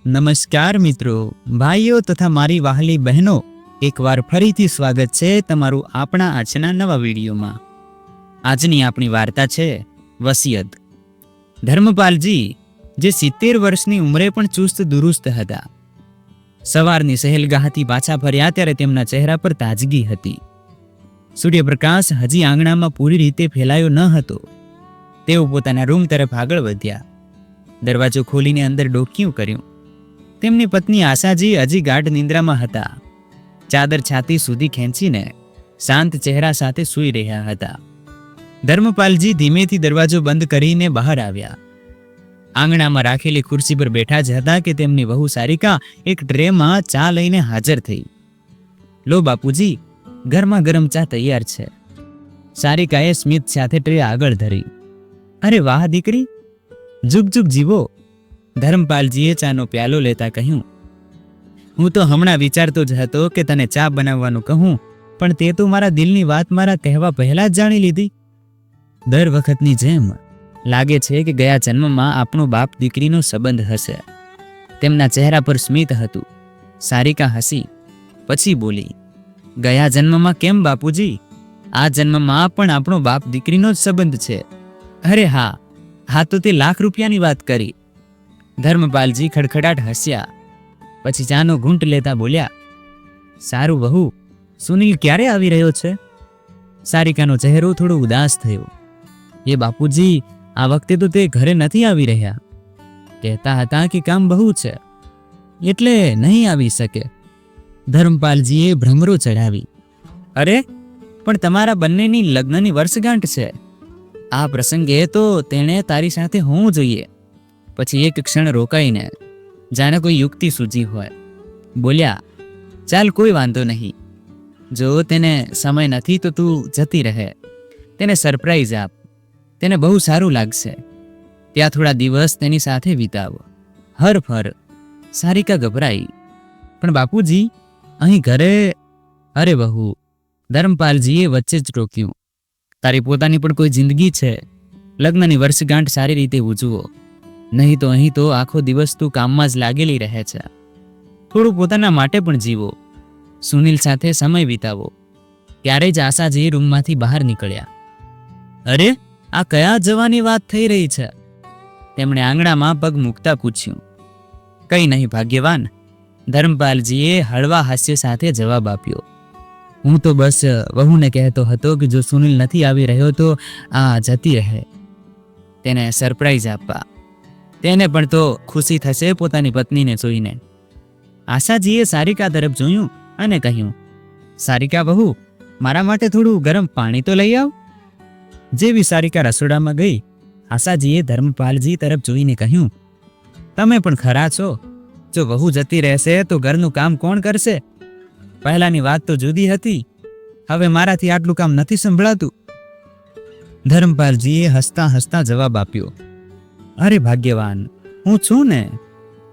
નમસ્કાર મિત્રો, ભાઈઓ તથા મારી વહાલી બહેનો, એકવાર ફરીથી સ્વાગત છે તમારું આપણા આજના નવા વિડીયોમાં. આજની આપણી વાર્તા છે વસિયત. ધર્મપાલજી જે 70 વર્ષની ઉંમરે પણ ચુસ્ત દુરુસ્ત હતા. સવારની સહેલગાહથી પાછા ફર્યા ત્યારે તેમના ચહેરા પર તાજગી હતી. સૂર્યપ્રકાશ હજી આંગણામાં પૂરી રીતે ફેલાયો ન હતો. તેઓ પોતાના રૂમ તરફ આગળ વધ્યા. દરવાજો ખોલીને અંદર ડોકિયું કર્યું. તેમની પત્ની આશાજી હજી ગાઢ નિંદ્રામાં હતા. ચાદર છાતી સુધી ખેંચીને શાંત ચહેરા સાથે સૂઈ રહ્યા હતા. ધર્મપાલજી ધીમેથી દરવાજો બંધ કરીને બહાર આવ્યા. આંગણામાં રાખેલી ખુરશી પર બેઠા જ હતા કે તેમની વહુ સારિકા એક ટ્રેમાં ચા લઈને હાજર થઈ. લો બાપુજી, ગરમા ગરમ ચા તૈયાર છે. સારિકાએ સ્મિત સાથે ટ્રે આગળ ધરી. અરે વાહ દીકરી, જુગ જુગ જીવો. ધર્મપાલજીએ ચાનો પ્યાલો લેતા કહ્યું, હું તો હમણાં વિચારતો જ હતો કે તને ચા બનાવવાનું કહું, પણ તે તો મારા દિલની વાત મારા કહેવા પહેલા જ જાણી લીધી. દર વખતની જેમ લાગે છે કે ગયા જન્મમાં આપણો બાપ દીકરીનો સંબંધ હશે. તેમના ચહેરા પર સ્મિત હતું. સારિકા હસી, પછી બોલી, ગયા જન્મમાં કેમ બાપુજી? આ જન્મમાં પણ આપણો બાપ દીકરીનો જ સંબંધ છે. અરે હા, હા તો તે લાખ રૂપિયાની વાત કરી. ધર્મપાલજી ખડખડાટ હસ્યા. પછી ચાનો ઘૂંટ લેતા બોલ્યા, સારું વહુ, સુનિલ ક્યારે આવી રહ્યો છે? સારિકાનો ચહેરો થોડો ઉદાસ થયો. એ બાપુજી, આ વખતે તો તે ઘરે નથી આવી રહ્યા. કહેતા હતા કે કામ બહુ છે એટલે નહીં આવી શકે. ધર્મપાલજીએ ભ્રમરો ચડાવી. અરે પણ તમારા બંનેની લગ્નની વર્ષગાંઠ છે. આ પ્રસંગે તો તેણે તારી સાથે હોવું જોઈએ. પછી એક ક્ષણ રોકાઈને જાણે કોઈ યુક્તિ સૂજી હોય બોલ્યા, ચાલ કોઈ વાંધો નહીં. જો તેને સમય નથી તો તું જતી રહે. તેને સરપ્રાઈઝ આપ. તેને બહુ સારું લાગશે. ત્યાં થોડા દિવસ તેની સાથે વિતાવ. હર ફર. સારિકા ગભરાઈ. પણ બાપુજી, અહીં ઘરે... અરે બહુ, ધર્મપાલજીએ વચ્ચે જ રોક્યું. તારી પોતાની પણ કોઈ જિંદગી છે. લગ્નની વર્ષગાંઠ સારી રીતે ઉજવો. નહીં તો અહીં તો આખો દિવસ તું કામમાં જ લાગેલી રહે છે. થોડું પોતાના માટે પણ જીવો. સુનિલ સાથે સમય વિતાવો. ત્યારે જ આશાજી રૂમમાંથી બહાર નીકળ્યા. અરે, આ કયા જવાની વાત થઈ રહી છે? તેમણે આંગણામાં પગ મૂકતા પૂછ્યું. કંઈ નહીં ભાગ્યવાન, ધર્મપાલજીએ હળવા હાસ્ય સાથે જવાબ આપ્યો. હું તો બસ વહુને કહેતો હતો કે જો સુનિલ નથી આવી રહ્યો તો આ જતી રહે. તેને સરપ્રાઈઝ આપવા. તેને પણ તો ખુશી થશે પોતાની પત્નીને જોઈને. આશાજીએ સારિકા તરફ જોયું અને કહ્યું, સારિકા બહુ, મારા માટે થોડું ગરમ પાણી તો લઈ આવ. જેવી સારિકા રસોડામાં ગઈ, આશાજીએ ધર્મપાલજી તરફ જોઈને કહ્યું, તમે પણ ખરા છો. જો વહુ જતી રહેશે તો ઘરનું કામ કોણ કરશે? પહેલાની વાત તો જુદી હતી. હવે મારાથી આટલું કામ નથી સંભળાતું. ધર્મપાલજીએ હસતા હસતા જવાબ આપ્યો, અરે ભાગ્યવાન, હું છું ને.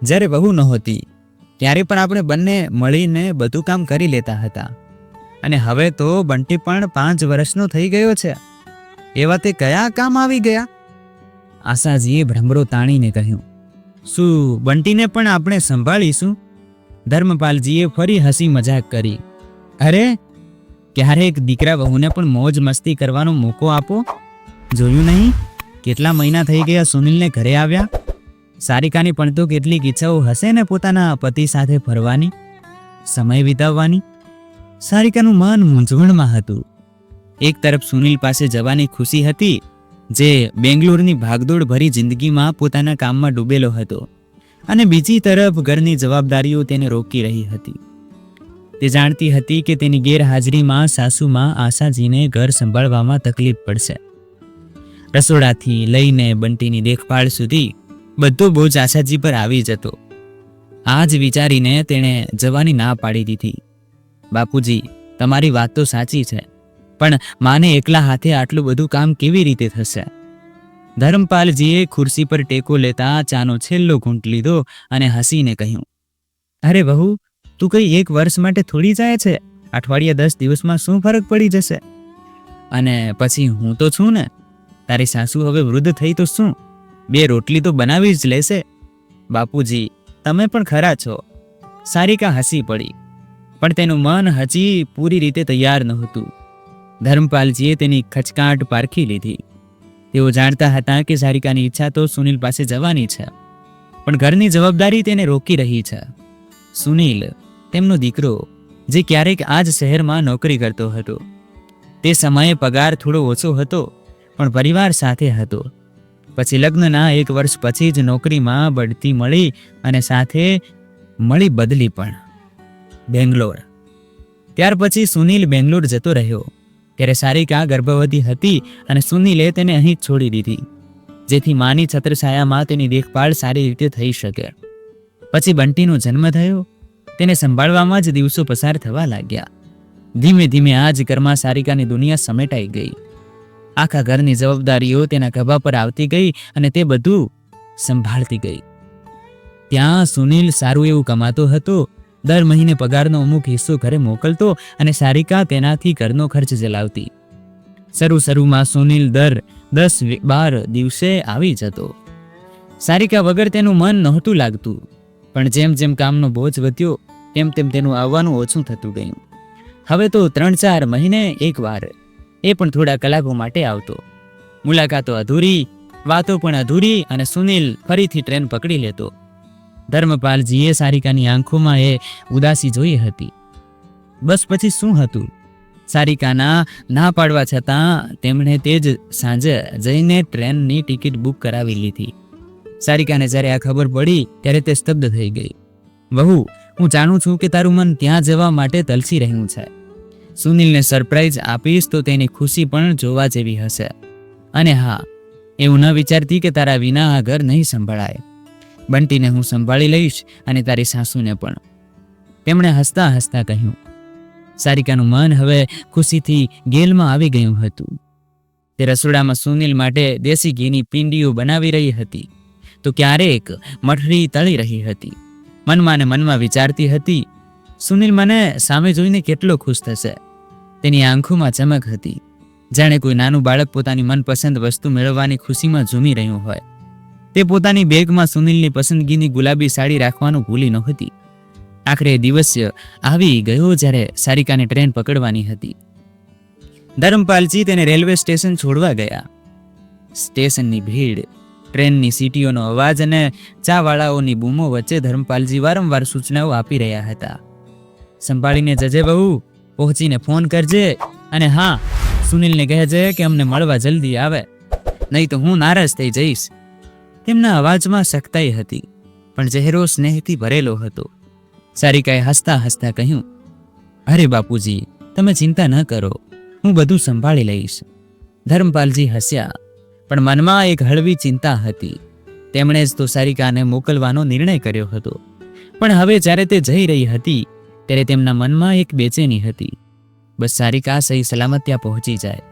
જ્યારે વહુ નહોતી ત્યારે પણ આપણે બંને મળીને બધું કામ કરી લેતા હતા. અને હવે તો બંટી પણ 5 વર્ષનો થઈ ગયો છે. એવા તે કયા કામ આવી ગયા? આશાજીએ ભ્રમરો તાણીને કહ્યું, શું બંટીને પણ આપણે સંભાળીશું? ધર્મપાલજીએ ફરી હસી મજાક કરી. અરે, ક્યારેક દીકરા વહુને પણ મોજ મસ્તી કરવાનો મોકો આપો. જોયું નહીં કેટલા મહિના થઈ ગયા સુનિલને ઘરે આવ્યા? સારિકાની પણ તો કેટલીક ઈચ્છાઓ હશે ને પોતાના પતિ સાથે ફરવાની, સમય વિતાવવાની. સારિકાનું મન મૂંઝવણમાં હતું. એક તરફ સુનિલ પાસે જવાની ખુશી હતી, જે બેંગ્લોરની ભાગદોડ ભરી જિંદગીમાં પોતાના કામમાં ડૂબેલો હતો, અને બીજી તરફ ઘરની જવાબદારીઓ તેને રોકી રહી હતી. તે જાણતી હતી કે તેની ગેરહાજરીમાં સાસુમાં આશાજીને ઘર સંભાળવામાં તકલીફ પડશે. રસોડાથી લઈને બંટીની દેખભાળ સુધી બધો બોજ આશાજી પર આવી જતો. આ જ વિચારીને તેણે જવાની ના પાડી દીધી. બાપુજી, તમારી વાત તો સાચી છે, પણ માને એકલા હાથે આટલું બધું કામ કેવી રીતે થશે? ધર્મપાલજીએ ખુરશી પર ટેકો લેતા ચાનો છેલ્લો ઘૂંટ લીધો અને હસીને કહ્યું, અરે બહુ, તું કઈ 1 વર્ષ માટે થોડી જાય છે? અઠવાડિયા 10 દિવસમાં શું ફરક પડી જશે? અને પછી હું તો છું ને. તારી સાસુ હવે વૃદ્ધ થઈ તો શું, 2 રોટલી તો બનાવી જ લેશે. બાપુજી, તમે પણ ખરા છો. સારિકા હસી પડી, પણ તેનું મન હજી પૂરી રીતે તૈયાર નહોતું. ધર્મપાલજીએ તેની ખચકાટ પારખી લીધી. તેઓ જાણતા હતા કે સારિકાની ઈચ્છા તો સુનિલ પાસે જવાની છે, પણ ઘરની જવાબદારી તેને રોકી રહી છે. સુનિલ, તેમનો દીકરો, જે ક્યારેક આ જ શહેરમાં નોકરી કરતો હતો. તે સમયે પગાર થોડો ઓછો હતો, પણ પરિવાર સાથે હતો. પછી લગ્નના 1 વર્ષ પછી જ નોકરીમાં બઢતી મળી અને સાથે મળી બદલી પણ, બેંગ્લોર. ત્યાર પછી સુનિલ બેંગ્લોર જતો રહ્યો. ત્યારે સારિકા ગર્ભવતી હતી અને સુનિલે તેને અહીં જ છોડી દીધી, જેથી માની છત્રછાયામાં તેની દેખભાળ સારી રીતે થઈ શકે. પછી બંટીનો જન્મ થયો. તેને સંભાળવામાં જ દિવસો પસાર થવા લાગ્યા. ધીમે ધીમે આ જ ઘરમાં સારિકાની દુનિયા સમેટાઈ ગઈ. આખા ઘરની જવાબદારીઓ તેના ખભા પર આવતી ગઈ અને તે બધું સંભાળતી ગઈ. ત્યાં સુનિલ સારું એવું કમાતો હતો. દર મહિને પગારનો અમુક હિસ્સો ઘરે મોકલતો અને સારિકા તેનાથી ઘરનો ખર્ચ ચલાવતી. શરૂમાં સુનિલ દર 10-12 દિવસે આવી જતો. સારિકા વગર તેનું મન નહોતું લાગતું, પણ જેમ જેમ કામનો બોજ વધ્યો તેમ તેમ તેનું આવવાનું ઓછું થતું ગયું. હવે તો 3-4 મહિને એકવાર, એ પણ થોડા કલાકો માટે આવતો. મુલાકાતો અધૂરી, વાતો પણ અધૂરી અને સુનિલ ફરીથી ટ્રેન પકડી લેતો. ધર્મપાલજીએ સારિકાની આંખોમાં એ ઉદાસી જોઈ હતી. બસ પછી શું હતું? સારિકાના ના પાડવા છતાં તેમણે તે જ સાંજે જઈને ટ્રેનની ટિકિટ બુક કરાવી લીધી. સારિકાને જ્યારે આ ખબર પડી ત્યારે તે સ્તબ્ધ થઈ ગઈ. વહુ, હું જાણું છું કે તારું મન ત્યાં જવા માટે તલસી રહ્યું છે. સુનિલને સરપ્રાઈઝ આપીશ તો તેની ખુશી પણ જોવા જેવી હશે. અને હા, એવું ન વિચારતી કે તારા વિના આ ઘર નહીં સંભળાય. બંટીને હું સંભાળી લઈશ અને તારી સાસુને પણ, તેમણે હસતા હસતા કહ્યું. સારિકાનું મન હવે ખુશીથી ગેલમાં આવી ગયું હતું. તે રસોડામાં સુનિલ માટે દેશી ઘીની પીંડીઓ બનાવી રહી હતી, તો ક્યારેક મઠરી તળી રહી હતી. મનમાં ને મનમાં વિચારતી હતી, સુનિલ મને સામે જોઈને કેટલો ખુશ થશે. તેની આંખોમાં ચમક હતી, જાણે કોઈ નાનું બાળક પોતાની મનપસંદ વસ્તુ મેળવવાની ખુશીમાં ઝૂમી રહ્યું હોય. તે પોતાની બેગમાં સુનિલની પસંદગીની ગુલાબી સાડી રાખવાનું ભૂલી નહોતી. આખરે દિવસ આવી ગયો જ્યારે સારિકાને ટ્રેન પકડવાની હતી. ધર્મપાલજી તેને રેલવે સ્ટેશન છોડવા ગયા. સ્ટેશનની ભીડ, ટ્રેનની સીટીઓનો અવાજ અને ચાવાળાઓની બૂમો વચ્ચે ધર્મપાલજી વારંવાર સૂચનાઓ આપી રહ્યા હતા. સંભાળીને જજે વહુ, પહોંચીને ફોન કરજે, અને હા, સુનિલને કહેજે કે અમને મળવા જલ્દી આવે, નહીં તો હું નારાજ થઈ જઈશ. તેમના અવાજમાં સખ્તાઈ હતી, પણ ચહેરો સ્નેહથી ભરેલો હતો. સારિકાએ હસતા હસતા કહ્યું, અરે બાપુજી, તમે ચિંતા ન કરો, હું બધું સંભાળી લઈશ. ધર્મપાલજી હસ્યા, પણ મનમાં એક હળવી ચિંતા હતી. તેમણે જ તો સારિકાને મોકલવાનો નિર્ણય કર્યો હતો, પણ હવે જ્યારે તે જઈ રહી હતી ત્યારે તેમના મનમાં એક બેચેની હતી. બસ સારિકા સહી સલામત ત્યાં પહોંચી જાય.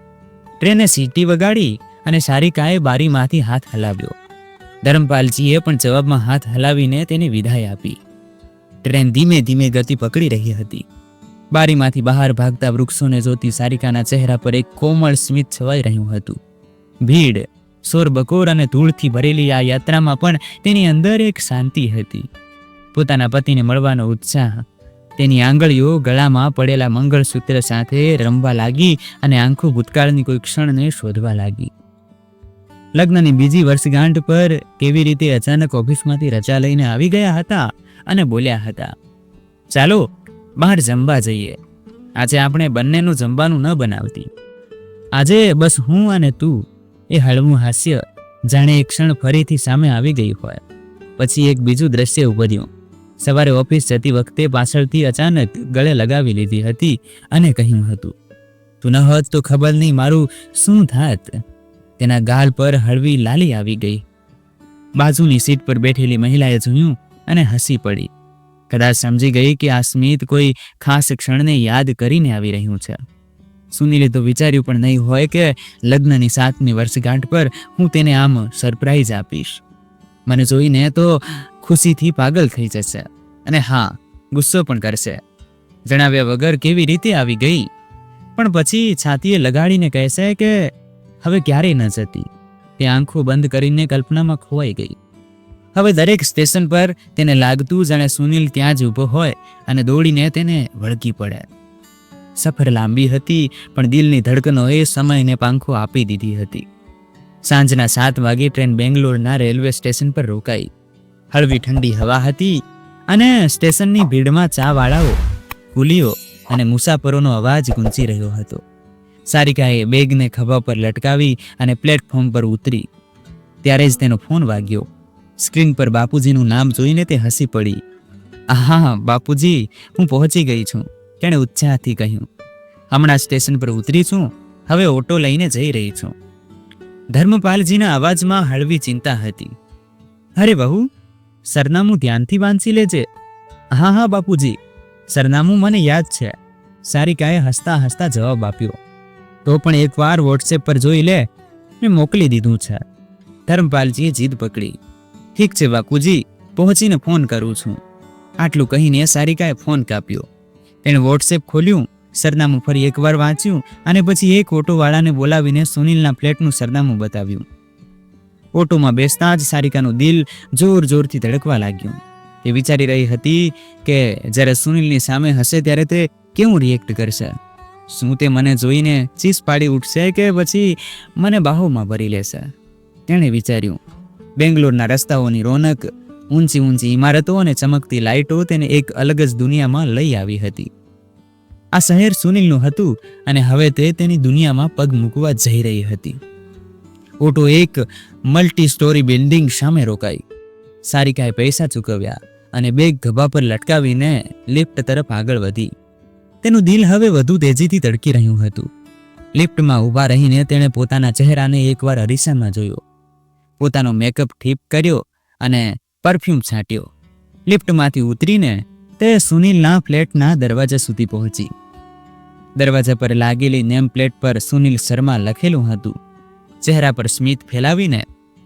ટ્રેને સીટી વગાડી અને સારિકાએ બારીમાંથી હાથ હલાવ્યો. ધર્મપાલજીએ પણ જવાબમાં હાથ હલાવીને તેને વિદાય આપી. ટ્રેન ધીમે ધીમે ગતિ પકડી રહી હતી. બારીમાંથી બહાર ભાગતા વૃક્ષોને જોતી સારિકાના ચહેરા પર એક કોમળ સ્મિત છવાઈ રહ્યું હતું. ભીડ, શોરબકોર અને ધૂળથી ભરેલી આ યાત્રામાં પણ તેની અંદર એક શાંતિ હતી. પોતાના પતિને મળવાનો ઉત્સાહ. તેની આંગળીઓ ગળામાં પડેલા મંગળસૂત્ર સાથે રમવા લાગી અને આંખો ભૂતકાળની કોઈ ક્ષણને શોધવા લાગી. લગ્નની બીજી વર્ષગાંઠ પર કેવી રીતે અચાનક ઓફિસમાંથી રજા લઈને આવી ગયા હતા અને બોલ્યા હતા, ચાલો બહાર જમવા જઈએ. આજે આપણે બંનેનું જમવાનું ન બનાવતી. આજે બસ હું અને તું. એ હળવું હાસ્ય જાણે એક ક્ષણ ફરીથી સામે આવી ગઈ હોય. પછી એક બીજું દ્રશ્ય ઉભર્યું. સવારે ઓફિસ જતી વખતે પાછળથી અચાનક ગળે લગાવી લીધી હતી અને કહ્યું હતું, તું ન હોત તો ખબર નહીં મારું શું થાત. તેના ગાલ પર હળવી લાલી આવી ગઈ. બાજુની સીટ પર બેઠેલી મહિલાએ જોયું અને હસી પડી. કદાચ સમજી ગઈ કે આ સ્મિત કોઈ ખાસ ક્ષણને યાદ કરીને આવી રહ્યું છે. સુનિલે તો વિચાર્યું પણ નહીં હોય કે લગ્નની 7મી વર્ષગાંઠ પર હું તેને આમ સરપ્રાઈઝ આપીશ. મને જોઈને તો ખુશીથી પાગલ થઈ જશે અને હા, ગુસ્સો પણ કરશે. જણાવ્યા વગર કેવી રીતે આવી ગઈ, પણ પછી છાતીએ લગાડીને કહેશે કે હવે ક્યારેય ન જતી. તે આંખો બંધ કરીને કલ્પનામાં ખોવાઈ ગઈ. હવે દરેક સ્ટેશન પર તેને લાગતું જાણે સુનિલ ત્યાં જ ઊભો હોય અને દોડીને તેને વળગી પડે. સફર લાંબી હતી, પણ દિલની ધડકનોએ સમયને પાંખો આપી દીધી હતી. સાંજના 7 વાગે ટ્રેન બેંગ્લોરના રેલવે સ્ટેશન પર રોકાઈ. હળવી ઠંડી હવા હતી અને સ્ટેશનની ભીડમાં ચાવાળાઓ, કુલીઓ અને મુસાફરોનો અવાજ ગૂંજી રહ્યો હતો. સારિકાએ બેગને ખભા પર લટકાવી અને પ્લેટફોર્મ પર ઉતરી. ત્યારે જ તેનો ફોન વાગ્યો. સ્ક્રીન પર બાપુજીનું નામ જોઈને તે હસી પડી. હા બાપુજી, હું પહોંચી ગઈ છું, તેણે ઉત્સાહથી કહ્યું. હમણાં સ્ટેશન પર ઉતરી છું, હવે ઓટો લઈને જઈ રહી છું. ધર્મપાલજીના અવાજમાં હળવી ચિંતા હતી. અરે બહુ, સરનામું ધ્યાનથી વાંચી લેજે. હા બાપુજી, સરનામું મને યાદ છે, સારિકાએ હસતા હસતા જવાબ આપ્યો. તો પણ એકવાર વોટ્સએપ પર જોઈ લે, મેં મોકલી દીધું છે. ધર્મપાલજીએ જીદ પકડી. ઠીક છે બાપુજી, પહોંચીને ફોન કરું છું. આટલું કહીને સારિકાએ ફોન કાપ્યો. તેણે વોટ્સએપ ખોલ્યું, સરનામું ફરી એકવાર વાંચ્યું અને પછી એક ઓટોવાળાને બોલાવીને સુનિલના ફ્લેટનું સરનામું બતાવ્યું. ઓટોમાં બેસતા જ સારિકાનું દિલ જોર જોરથી ધડકવા લાગ્યું. તે વિચારી રહી હતી કે જ્યારે સુનિલની સામે હશે ત્યારે તે કેવું રિએક્ટ કરશે. શું તે મને જોઈને ચીસ પાડી ઉઠશે કે પછી મને બાહોમાં ભરી લેશે? તેણે વિચાર્યું. બેંગ્લોરના રસ્તાઓની રોનક, ઊંચી ઊંચી ઇમારતો અને ચમકતી લાઇટો તેને એક અલગ જ દુનિયામાં લઈ આવી હતી. આ શહેર સુનિલનું હતું અને હવે તે તેની દુનિયામાં પગ મૂકવા જઈ રહી હતી. ઓટો એક મલ્ટી સ્ટોરી બિલ્ડિંગ સામે રોકાઈ. સારિકાએ પૈસા ચૂકવ્યા અને બેગ ખભા પર લટકાવીને લિફ્ટ તરફ આગળ વધી. તેનું દિલ હવે વધુ તેજીથી ધડકી રહ્યું હતું. લિફ્ટમાં ઊભા રહીને તેણે પોતાના ચહેરાને એકવાર અરીસામાં જોયો. પોતાનો મેકઅપ ઠીક કર્યો અને પરફ્યુમ છાંટ્યો. લિફ્ટમાંથી ઉતરીને તે સુનિલના ફ્લેટના દરવાજા સુધી પહોંચી. દરવાજા પર લાગેલી નેમ પ્લેટ પર સુનિલ શર્મા લખેલું હતું. ચહેરા પર સ્મિત ફેલાવીને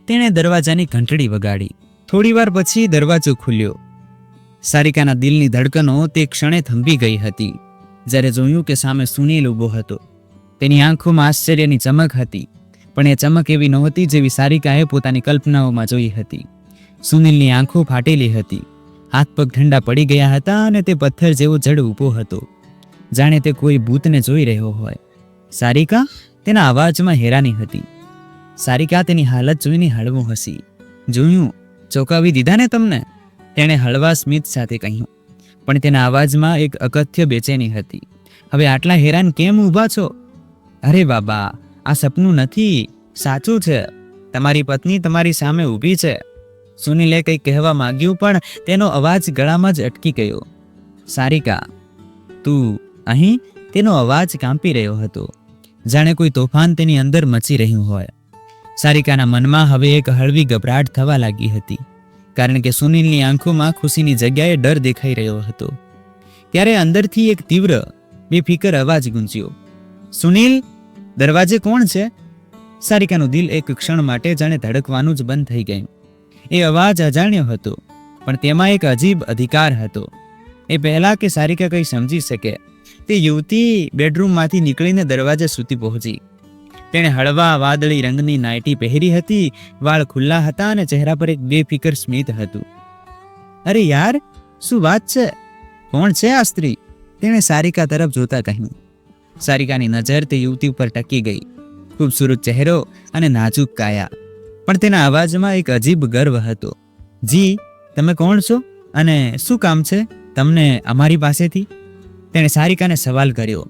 તેણે દરવાજાની ઘંટડી વગાડી. થોડીવાર પછી દરવાજો ખુલ્યો. સારિકાના દિલની ધડકનો તે ક્ષણે થંભી ગઈ હતી જ્યારે જોયું કે સામે સુનિલ ઊભો હતો. તેની આંખોમાં આશ્ચર્યની ચમક હતી, પણ એ ચમક એવી નહોતી જેવી સારિકાએ પોતાની કલ્પનાઓમાં જોઈ હતી. સુનિલની આંખો ફાટેલી હતી, હાથ પગ ઠંડા પડી ગયા હતા અને તે પથ્થર જેવો જડ ઊભો હતો, જાણે તે કોઈ ભૂતને જોઈ રહ્યો હોય. સારિકા? તેના અવાજમાં હેરાની હતી. સારિકા તેની હાલત જોઈને હળવું હસી. જોયું, ચોંકાવી દીધા ને તમને? તેણે હળવા સ્મિત સાથે કહ્યું, પણ તેના અવાજમાં એક અકથ્ય બેચેની હતી. હવે આટલા હેરાન કેમ ઊભા છો? અરે બાબા, આ સપનું નથી, સાચું છે. તમારી પત્ની તમારી સામે ઊભી છે. સુનિલે કંઈક કહેવા માંગ્યું, પણ તેનો અવાજ ગળામાં જ અટકી ગયો. સારિકા, તું અહીં? તેનો અવાજ કાંપી રહ્યો હતો, જાણે કોઈ તોફાન તેની અંદર મચી રહ્યું હોય. સારિકાના મનમાં હવે એક હળવી ગભરાટ થવા લાગી હતી, કારણ કે સુનિલની આંખોમાં ખુશીની જગ્યાએ ડર દેખાઈ રહ્યો હતો. ત્યારે અંદરથી એક તીવ્ર, બેફિકર અવાજ ગુંજ્યો. સુનિલ, દરવાજે કોણ છે? સારિકાનું દિલ એક ક્ષણ માટે જાણે ધડકવાનું જ બંધ થઈ ગયું. એ અવાજ અજાણ્યો હતો, પણ તેમાં એક અજીબ અધિકાર હતો. એ પહેલા કે સારિકા કંઈ સમજી શકે, તે યુવતી બેડરૂમમાંથી નીકળીને દરવાજા સુધી પહોંચી. તેણે હળવા વાદળી રંગની નાઇટી પહેરી હતી, વાળ ખુલ્લા હતા અને ચહેરા પર એક બેફિકર સ્મિત હતું. અરે યાર, શું વાત છે? કોણ છે આ સ્ત્રી? તેણે સારિકા તરફ જોતા કહ્યું. સારિકાની નજર તે યુવતી ઉપર ટકી ગઈ. ખૂબસૂરત ચહેરો અને નાજુક કાયા, પણ તેના અવાજમાં એક અજીબ ગર્વ હતો. જી, તમે કોણ છો અને શું કામ છે તમને અમારી પાસેથી? તેણે સારિકાને સવાલ કર્યો,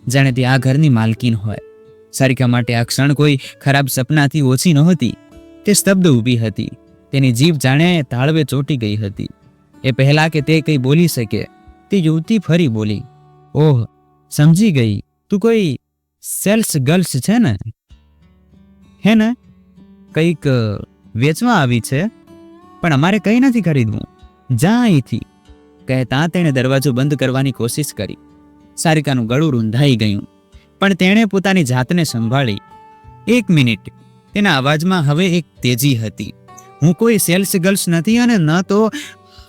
જાણે તે આ ઘરની માલકીન હોય. સારિકા માટે આ ક્ષણ કોઈ ખરાબ સપનાથી ઓછી નહોતી. તે સ્તબ્ધ ઊભી હતી. તેની જીભ જાણે તાળવે ચોંટી ગઈ હતી. એ પહેલા કે તે કંઈ બોલી શકે, તે યુવતી ફરી બોલી, ઓહ, સમજી ગઈ, તું કોઈ સેલ્સ ગર્લ્સ છે ને? હે ને? કંઈક વેચવા આવી છે, પણ અમારે કંઈ નથી ખરીદવું, જા અહીંથી. કહેતા તેણે દરવાજો બંધ કરવાની કોશિશ કરી. સારિકાનું ગળું રૂંધાઈ ગયું, પણ તેણે પોતાની જાતને સંભાળી. 1 મિનિટ, તેના અવાજમાં હવે એક તેજી હતી. હું કોઈ સેલ્સ ગર્લ્સ નથી અને ન તો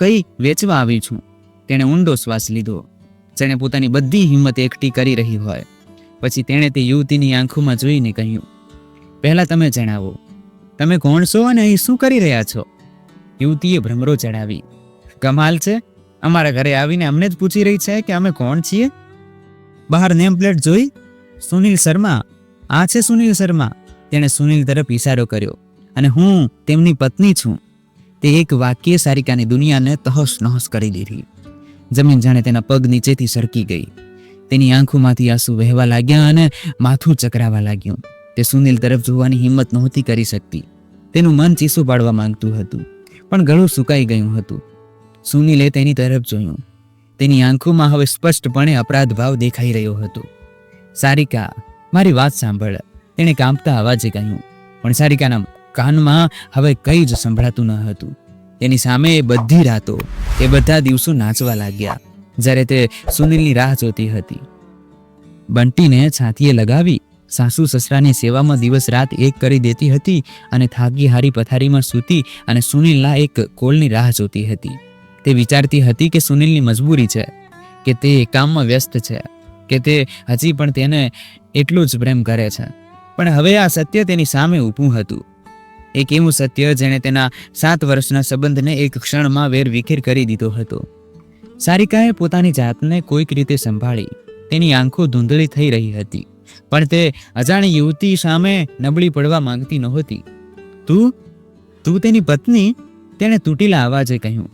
કંઈ વેચવા આવી છું. તેણે ઊંડો શ્વાસ લીધો, જેણે પોતાની બધી હિંમત એકઠી કરી રહી હોય. પછી તેણે તે યુવતીની આંખોમાં જોઈને કહ્યું, પહેલા તમે જણાવો, તમે કોણ છો અને અહીં શું કરી રહ્યા છો? યુવતીએ ભ્રમરો ચડાવી. કમાલ છે, અમારા ઘરે આવીને અમને જ પૂછી રહી છે કે અમે કોણ છીએ. બહાર નેમ પ્લેટ જોઈ, સુનિલ શર્મા. આ છે સુનિલ શર્મા. તેણે સુનિલ તરફ ઇશારો કર્યો. અને હું તેમની પત્ની છું. તે એક વાક્ય સારિકાની દુનિયાને તહસ નહસ કરી દીધી. જમીન જાણે તેના પગ નીચેથી સરકી ગઈ. તેની આંખોમાંથી આંસુ વહેવા લાગ્યા અને માથું ચકરાવા લાગ્યું. તે સુનિલ તરફ જોવાની હિંમત નહોતી કરી શકતી. તેનું મન ચીસું પાડવા માંગતું હતું, પણ ગળું સુકાઈ ગયું હતું. સુનિલે તેની તરફ જોયું. તેની આંખોમાં હવે સ્પષ્ટપણે અપરાધ ભાવ દેખાઈ રહ્યો હતો. સારિકા, મારી વાત સાંભળ, તેણે કાંપતા અવાજે કહ્યું. પણ સારિકાના કાનમાં હવે કંઈ જ સંભળાતું ન હતું. તેની સામે એ બધી રાતો, એ બધા દિવસો નાચવા લાગ્યા, જ્યારે તે સુનિલની રાહ જોતી હતી. બંટીને છાતીએ લગાવી સાસુ સસરાની સેવામાં દિવસ રાત એક કરી દેતી હતી અને થાકી હારી પથારીમાં સૂતી અને સુનિલના એક કોલની રાહ જોતી હતી. તે વિચારતી હતી કે સુનિલની મજબૂરી છે, કે તે કામમાં વ્યસ્ત છે, કે તે હજી પણ તેને એટલું જ પ્રેમ કરે છે. પણ હવે આ સત્ય તેની સામે ઊભું હતું. એક એવું સત્ય જેણે તેના 7 વર્ષના સંબંધને એક ક્ષણમાં વેરવિખેર કરી દીધો હતો. સારિકાએ પોતાની જાતને કોઈક રીતે સંભાળી. તેની આંખો ધૂંધળી થઈ રહી હતી, પણ તે અજાણી યુવતી સામે નબળી પડવા માંગતી નહોતી. તું તેની પત્ની? તેણે તૂટેલા અવાજે કહ્યું.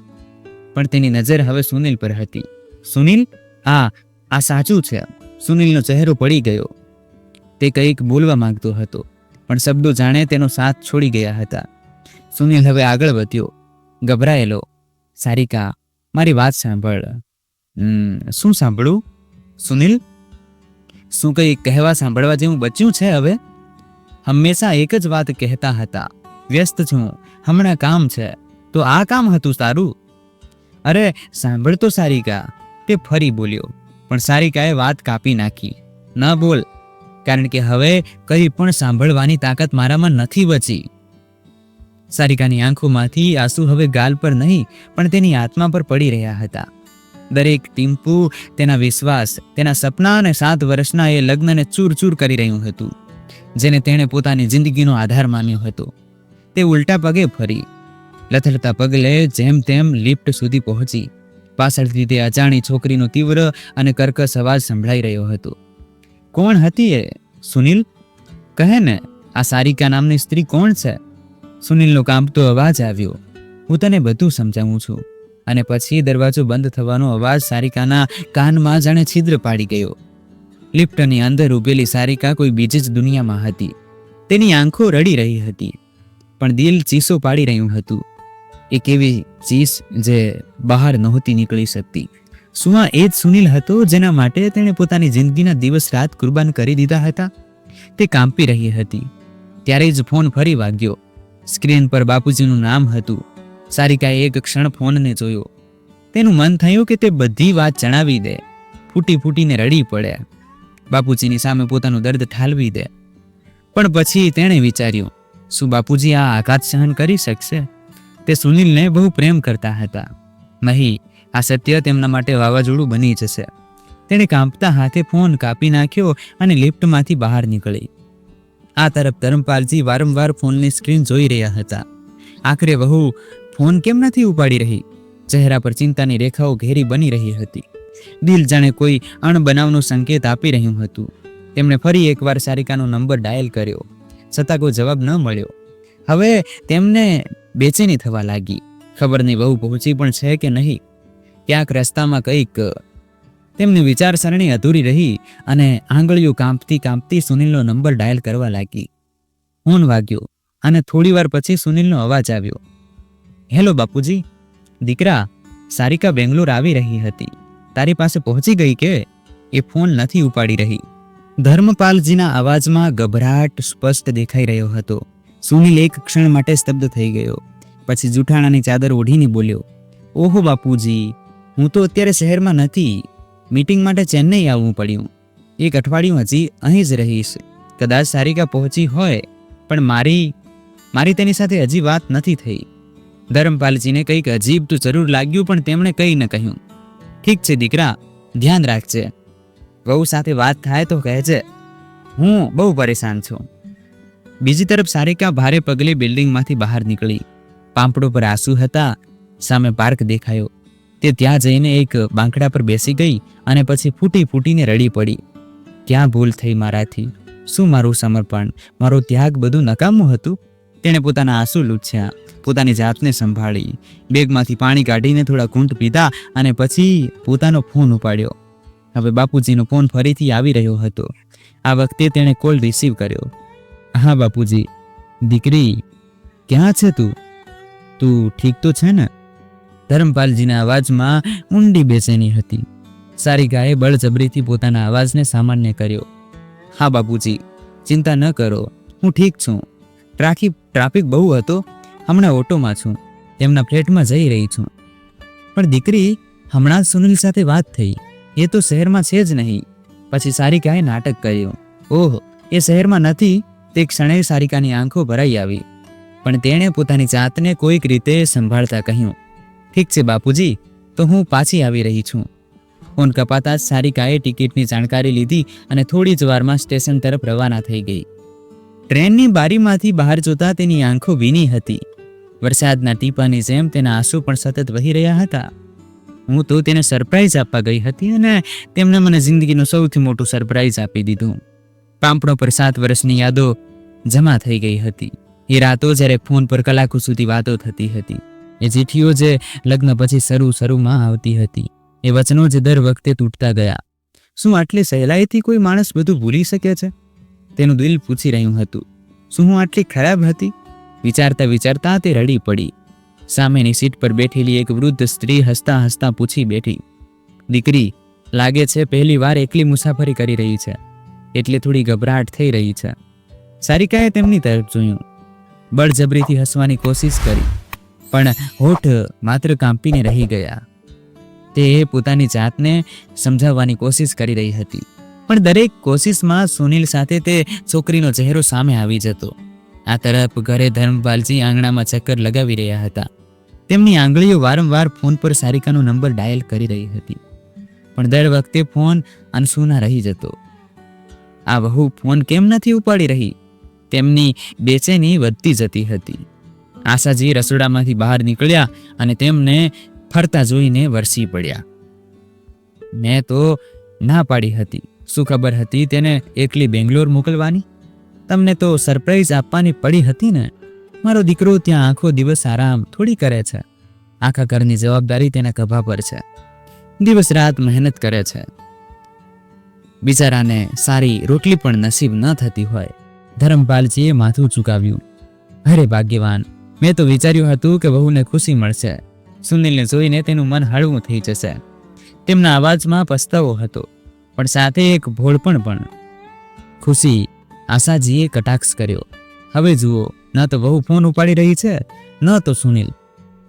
પણ તેની નજર હવે સુનિલ પર હતી. સુનિલ, આ સાચું છે. સુનિલનો ચહેરો પડી ગયો. તે કંઈક બોલવા માંગતો હતો, પણ શબ્દો જાણે તેનો સાથ છોડી ગયા હતા. સુનિલ હવે આગળ વધ્યો, ગભરાયેલો. સારિકા, મારી વાત સાંભળ. શું સાંભળું? સુનિલ, શું કંઈ કહેવા સાંભળવા જેવું બચ્યું છે હવે? હંમેશા એક જ વાત કહેતા હતા, વ્યસ્ત છું, હમણાં કામ છે. તો આ કામ હતું તારું? અરે સાંભળ તો સારિકા, તે ફરી બોલ્યો. પણ સારિકાએ વાત કાપી નાખી. ન બોલ, કારણ કે હવે કંઈ પણ સાંભળવાની તાકાત મારામાં નથી બચી. સારિકાની આંખોમાંથી આંસુ હવે ગાલ પર નહીં, પણ તેની આત્મા પર પડી રહ્યા હતા. દરેક ટીમ્પુ તેના વિશ્વાસ, તેના સપના અને 7 વર્ષના એ લગ્નને ચૂર કરી રહ્યું હતું, જેને તેણે પોતાની જિંદગીનો આધાર માન્યો હતો. તે ઉલટા પગે ફરી, લથડતા પગલે જેમ તેમ લિફ્ટ સુધી પહોંચી. પાછળથી તે અજાણી છોકરીનો તીવ્ર અને કર્કશ અવાજ સંભળાઈ રહ્યો હતો. કોણ હતી એ? સુનિલ, કહે ને, આ સારિકા નામની સ્ત્રી કોણ છે? સુનિલનો કાંપતો અવાજ આવ્યો. હું તને બધું સમજાવું છું. અને પછી દરવાજો બંધ થવાનો અવાજ સારિકાના કાનમાં જાણે છિદ્ર પાડી ગયો. લિફ્ટની અંદર ઊભેલી સારિકા કોઈ બીજી જ દુનિયામાં હતી. તેની આંખો રડી રહી હતી, પણ દિલ ચીસો પાડી રહ્યું હતું. એક એવી ચીસ જે બહાર નહોતી નીકળી શકતી. શું આ એ જ સુનિલ હતો જેના માટે તેણે પોતાની જિંદગીના દિવસ રાત કુરબાન કરી દીધા હતા? તે કાંપી રહી હતી. ત્યારે જ ફોન ફરી વાગ્યો. સ્ક્રીન પર બાપુજીનું નામ હતું. સારિકાએ એક ક્ષણ ફોનને જોયો. તેનું મન થયું કે તે બધી વાત જણાવી દે, ફૂટીને રડી પડે, બાપુજીની સામે પોતાનું દર્દ ઠાલવી દે. પણ પછી તેણે વિચાર્યું, શું બાપુજી આ આઘાત સહન કરી શકશે? તે સુનિલને બહુ પ્રેમ કરતા હતા. નહીં, આ સત્ય તેમના માટે વાવાઝોડું બની જશે. તેણે કાંપતા હાથે ફોન કાપી નાખ્યો અને લિફ્ટમાંથી બહાર નીકળી. આ તરફ ધર્મપાલજી વારંવાર ફોનની સ્ક્રીન જોઈ રહ્યા હતા. આખરે વહુ ફોન કેમ નથી ઉપાડી રહી? ચહેરા પર ચિંતાની રેખાઓ ઘેરી બની રહી હતી. દિલ જાણે કોઈ અણબનાવનો સંકેત આપી રહ્યું હતું. તેમણે ફરી એકવાર સારિકાનો નંબર ડાયલ કર્યો, છતાં કોઈ જવાબ ન મળ્યો. હવે તેમને બેચેની થવા લાગી. ખબર નહીં વહુ પહોંચી પણ છે કે નહીં. ક્યાંક રસ્તામાં કંઈક. તેમની વિચારસરણી અધૂરી રહી અને આંગળીઓ કાંપતી સુનિલનો નંબર ડાયલ કરવા લાગી. ફોન વાગ્યો અને થોડી વાર પછી સુનિલનો અવાજ આવ્યો. હેલો બાપુજી. દીકરા, સારિકા બેંગ્લોર આવી રહી હતી. તારી પાસે પહોંચી ગઈ કે? એ ફોન નથી ઉપાડી રહી. ધર્મપાલજીના અવાજમાં ગભરાટ સ્પષ્ટ દેખાઈ રહ્યો હતો. સુનિલ એક ક્ષણ માટે સ્તબ્ધ થઈ ગયો. પછી જૂઠાણાની ચાદર ઓઢીને બોલ્યો, ઓહો બાપુજી, હું તો અત્યારે શહેરમાં નથી. મીટિંગ માટે ચેન્નઈ આવવું પડ્યું. 1 અઠવાડિયું હજી અહીં જ રહીશ. કદાચ સારિકા પહોંચી હોય, પણ મારી તેની સાથે હજી વાત નથી થઈ. ધર્મપાલજીને કંઈક અજીબ તો જરૂર લાગ્યું, પણ તેમણે કંઈ ન કહ્યું. ઠીક છે દીકરા, ધ્યાન રાખજે. વહુ સાથે વાત થાય તો કહેજે. હું બહુ પરેશાન છું. બીજી તરફ સારિકા ભારે પગલે બિલ્ડિંગમાંથી બહાર નીકળી. પાંપડો પર આંસુ હતા. સામે પાર્ક દેખાયો. તે ત્યાં જઈને એક બાંકડા પર બેસી ગઈ અને પછી ફૂટી ફૂટીને રડી પડી. ક્યાં ભૂલ થઈ મારાથી? શું મારું સમર્પણ, મારો ત્યાગ બધું નકામું હતું? તેણે પોતાના આંસુ લૂછ્યા, પોતાની જાતને સંભાળી, બેગમાંથી પાણી કાઢીને થોડા ઘૂંટ પીધા અને પછી પોતાનો ફોન ઉપાડ્યો. હવે બાપુજીનો ફોન ફરીથી આવી રહ્યો હતો. આ વખતે તેણે કોલ રિસીવ કર્યો. હા બાપુજી. દીકરી, ક્યાં છે તું? તું ઠીક તો છે ને? ધર્મપાલજીના અવાજમાં ઊંડી બેચેની હતી. સારિકાએ બળજબરીથી પોતાના અવાજને સામાન્ય કર્યો. હા બાપુજી, ચિંતા ન કરો, હું ઠીક છું. ટ્રાફિક બહુ હતો, હમણાં ઓટોમાં છું, તેમના ફ્લેટમાં જઈ રહી છું. પણ દીકરી, હમણાં જ સુનિલ સાથે વાત થઈ, એ તો શહેરમાં છે જ નહીં. પછી સારિકાએ નાટક કર્યું. ઓહ, એ શહેરમાં નથી. તે ક્ષણે સારિકાની આંખો ભરાઈ આવી. પણ તેણે પોતાની જાતને કોઈક રીતે સંભાળતા કહ્યું, ઠીક છે બાપુજી, તો હું પાછી આવી રહી છું. ફોન કપાતા જ સારિકાએ ટિકિટની જાણકારી લીધી અને થોડી જ વારમાં સ્ટેશન તરફ રવાના થઈ ગઈ. ટ્રેનની બારીમાંથી બહાર જોતા તેની આંખો ભીની હતી. વરસાદના ટીપાની જેમ તેના આંસુ પણ સતત વહી રહ્યા હતા. હું તો તેને સરપ્રાઈઝ આપવા ગઈ હતી અને તેમને મને જિંદગીનું સૌથી મોટું સરપ્રાઈઝ આપી દીધું. પાંપડો પર 7 વર્ષની યાદો જમા થઈ ગઈ હતી. એ રાતો જ્યારે ફોન પર કલાકો સુધી વાતો થતી હતી, એ ચિઠ્ઠીઓ જે લગ્ન પછી શરૂમાં આવતી હતી, એ વચનો જે દર વખતે તૂટતા ગયા. શું આટલી સહેલાઈથી કોઈ માણસ બધું ભૂલી શકે છે? તેનું દિલ પૂછી રહ્યું હતું. શું હું આટલી ખરાબ હતી? વિચારતા વિચારતા તે રડી પડી. સામેની સીટ પર બેઠેલી એક વૃદ્ધ સ્ત્રી હસતા હસતા પૂછી બેઠી, દીકરી, લાગે છે પહેલી વાર એકલી મુસાફરી કરી રહી છે, એટલે થોડી ગભરાટ થઈ રહી છે. સારિકાએ તેમની તરફ જોયું. બળજબરીથી હસવાની કોશિશ કરી, પણ હોઠ માત્ર કાંપીને રહી ગયા. તે પોતાની જાતને સમજાવવાની કોશિશ કરી રહી હતી, પણ દરેક કોશિશમાં સુનિલ સાથે તે છોકરીનો ચહેરો સામે આવી જતો. આ તરફ ઘરે ધર્મપાલજી આંગણામાં ચક્કર લગાવી રહ્યા હતા. તેમની આંગળીઓ વારંવાર ફોન પર સારિકાનો નંબર ડાયલ કરી રહી હતી, પણ દર વખતે ફોન અનસુના રહી જતો. આ વહુ ફોન કેમ નથી ઉપાડી રહી? તેમની બેચેની વધતી જતી હતી. આશાજી રસોડામાંથી બહાર નીકળ્યા અને તેમને ફરતા જોઈને વરસી પડ્યા. મેં તો ના પાડી હતી. શું ખબર હતી તેને એકલી બેંગ્લોર મોકલવાની? તમને તો સરપ્રાઈઝ આપવાની પડી હતી ને. મારો દીકરો ત્યાં આખો દિવસ આરામ થોડી કરે છે. આખા ઘરની જવાબદારી તેના ખભા પર છે. દિવસ રાત મહેનત કરે છે. બિચારાને સારી રોટલી પણ નસીબ ન થતી હોય. ધર્મપાલજીએ માથું ચૂકાવ્યું. અરે ભાગ્યવાન, મેં તો વિચાર્યું હતું કે વહુને ખુશી મળશે. સુનિલને જોઈને તેનું મન હળવું થઈ જશે. તેમના અવાજમાં પસ્તાવો હતો, પણ સાથે એક ભોળપણ પણ. ખુશી? આશાજીએ કટાક્ષ કર્યો. હવે જુઓ, ન તો વહુ ફોન ઉપાડી રહી છે, ન તો સુનિલ.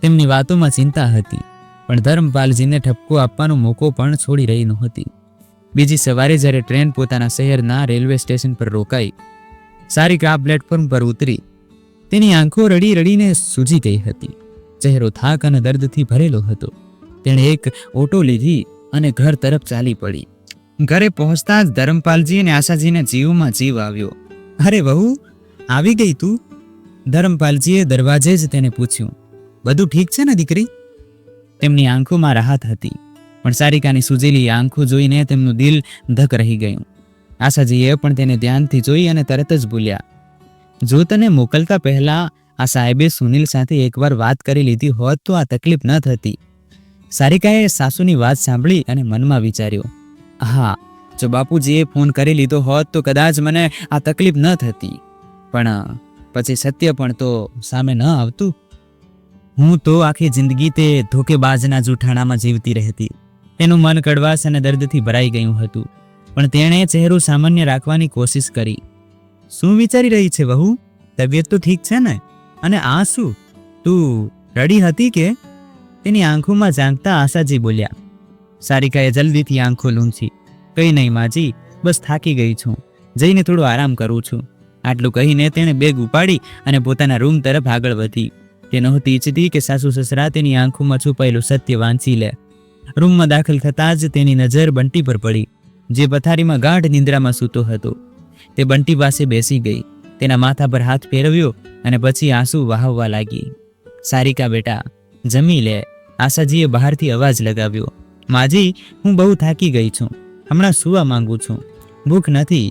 તેમની વાતોમાં ચિંતા હતી, પણ ધર્મપાલજીને ઠપકો આપવાનો મોકો પણ છોડી રહી નહોતી. બીજી સવારે જ્યારે ટ્રેન પોતાના શહેરના રેલવે સ્ટેશન પર રોકાઈ, સારિકા પ્લેટફોર્મ પર ઉતરી. તેની આંખો રડી રડીને સૂજી ગઈ હતી. ચહેરો થાક અને દર્દથી ભરેલો હતો. તેણે એક ઓટો લીધી અને ઘર તરફ ચાલી પડી. ઘરે પહોંચતા જ ધર્મપાલજી અને આશાજીને જીવમાં જીવ આવ્યો. અરે વહુ, આવી ગઈ તું? ધર્મપાલજીએ દરવાજે જ તેને પૂછ્યું. બધું ઠીક છે ને દીકરી? તેમની આંખોમાં રાહત હતી, પણ સારિકાની સૂજેલી આંખો જોઈને તેમનું દિલ ધક રહી ગયું. આશાજીએ પણ તેને ધ્યાનથી જોઈ અને તરત જ બોલ્યા, જો તને મોકલતા પહેલા આ સાહેબે સુનિલ સાથે એકવાર વાત કરી લીધી હોત તો આ તકલીફ ન થતી. સારિકાએ સાસુની વાત સાંભળી અને મનમાં વિચાર્યું, હા, જો બાપુજીએ ફોન કરી લીધો હોત તો કદાચ મને આ તકલીફ ન થતી. પણ પછી સત્ય પણ તો સામે ન આવતું. હું તો આખી જિંદગી તે ધોકેબાજના જૂઠાણામાં જીવતી રહેતી. તેનું મન કડવાશ અને દર્દથી ભરાઈ ગયું હતું, પણ તેણે ચહેરો સામાન્ય રાખવાની કોશિશ કરી. શું વિચારી રહી છે વહુ? તબિયત તો ઠીક છે ને? અને આ શું, તું રડી હતી કે? તેની આંખોમાં ઝાંકતા આશાજી બોલ્યા. સારિકાએ જલ્દીથી આંખો લૂંછી. કંઈ નહીં માજી, બસ થાકી ગઈ છું, જઈને થોડો આરામ કરું છું. આટલું કહીને તેણે બેગ ઉપાડી અને પોતાના રૂમ તરફ આગળ વધી. તે નહોતી ઈચ્છતી કે સાસુ સસરા તેની આંખોમાં છુપાયેલું સત્ય વાંચી લે. રૂમમાં દાખલ થતાં જ તેની નજર બંટી પર પડી, જે પથારીમાં ગાઢ નિંદ્રામાં સૂતો હતો. તે બંટી પાસે બેસી ગઈ, તેના માથા પર હાથ ફેરવ્યો અને પછી આંસુ વહાવવા લાગી. સારિકા બેટા જમી લે. આશાજીએ બહારથી અવાજ લગાવ્યો. માજી, હું બહુ થાકી ગઈ છું, હમણાં સૂવા માંગુ છું, ભૂખ નથી.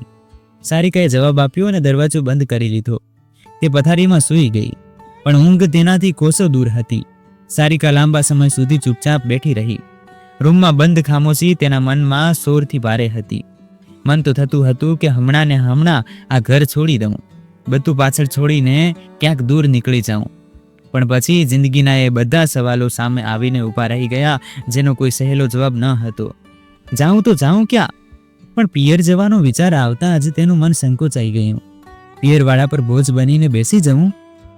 સારિકાએ જવાબ આપ્યો અને દરવાજો બંધ કરી લીધો. તે પથારીમાં સૂઈ ગઈ, પણ ઊંઘ તેનાથી કોસો દૂર હતી. સારિકા લાંબા સમય સુધી ચૂપચાપ બેઠી રહી. રૂમમાં બંધ ખામોશી તેના મનમાં શોરથી ભારે હતી. મન તો થતું હતું કે હમણાં ને હમણાં આ ઘર છોડી દઉં, બધું પાછળ છોડીને ક્યાંક દૂર નીકળી જાઉં. પણ પછી જિંદગીના એ બધા સવાલો સામે આવીને ઊભા રહી ગયા, જેનો કોઈ સહેલો જવાબ ન હતો. જાઉં તો જાઉં ક્યાં? પણ પિયર જવાનો વિચાર આવતા જ તેનું મન સંકોચાઈ ગયું. પિયરવાળા પર બોજ બનીને બેસી જવું?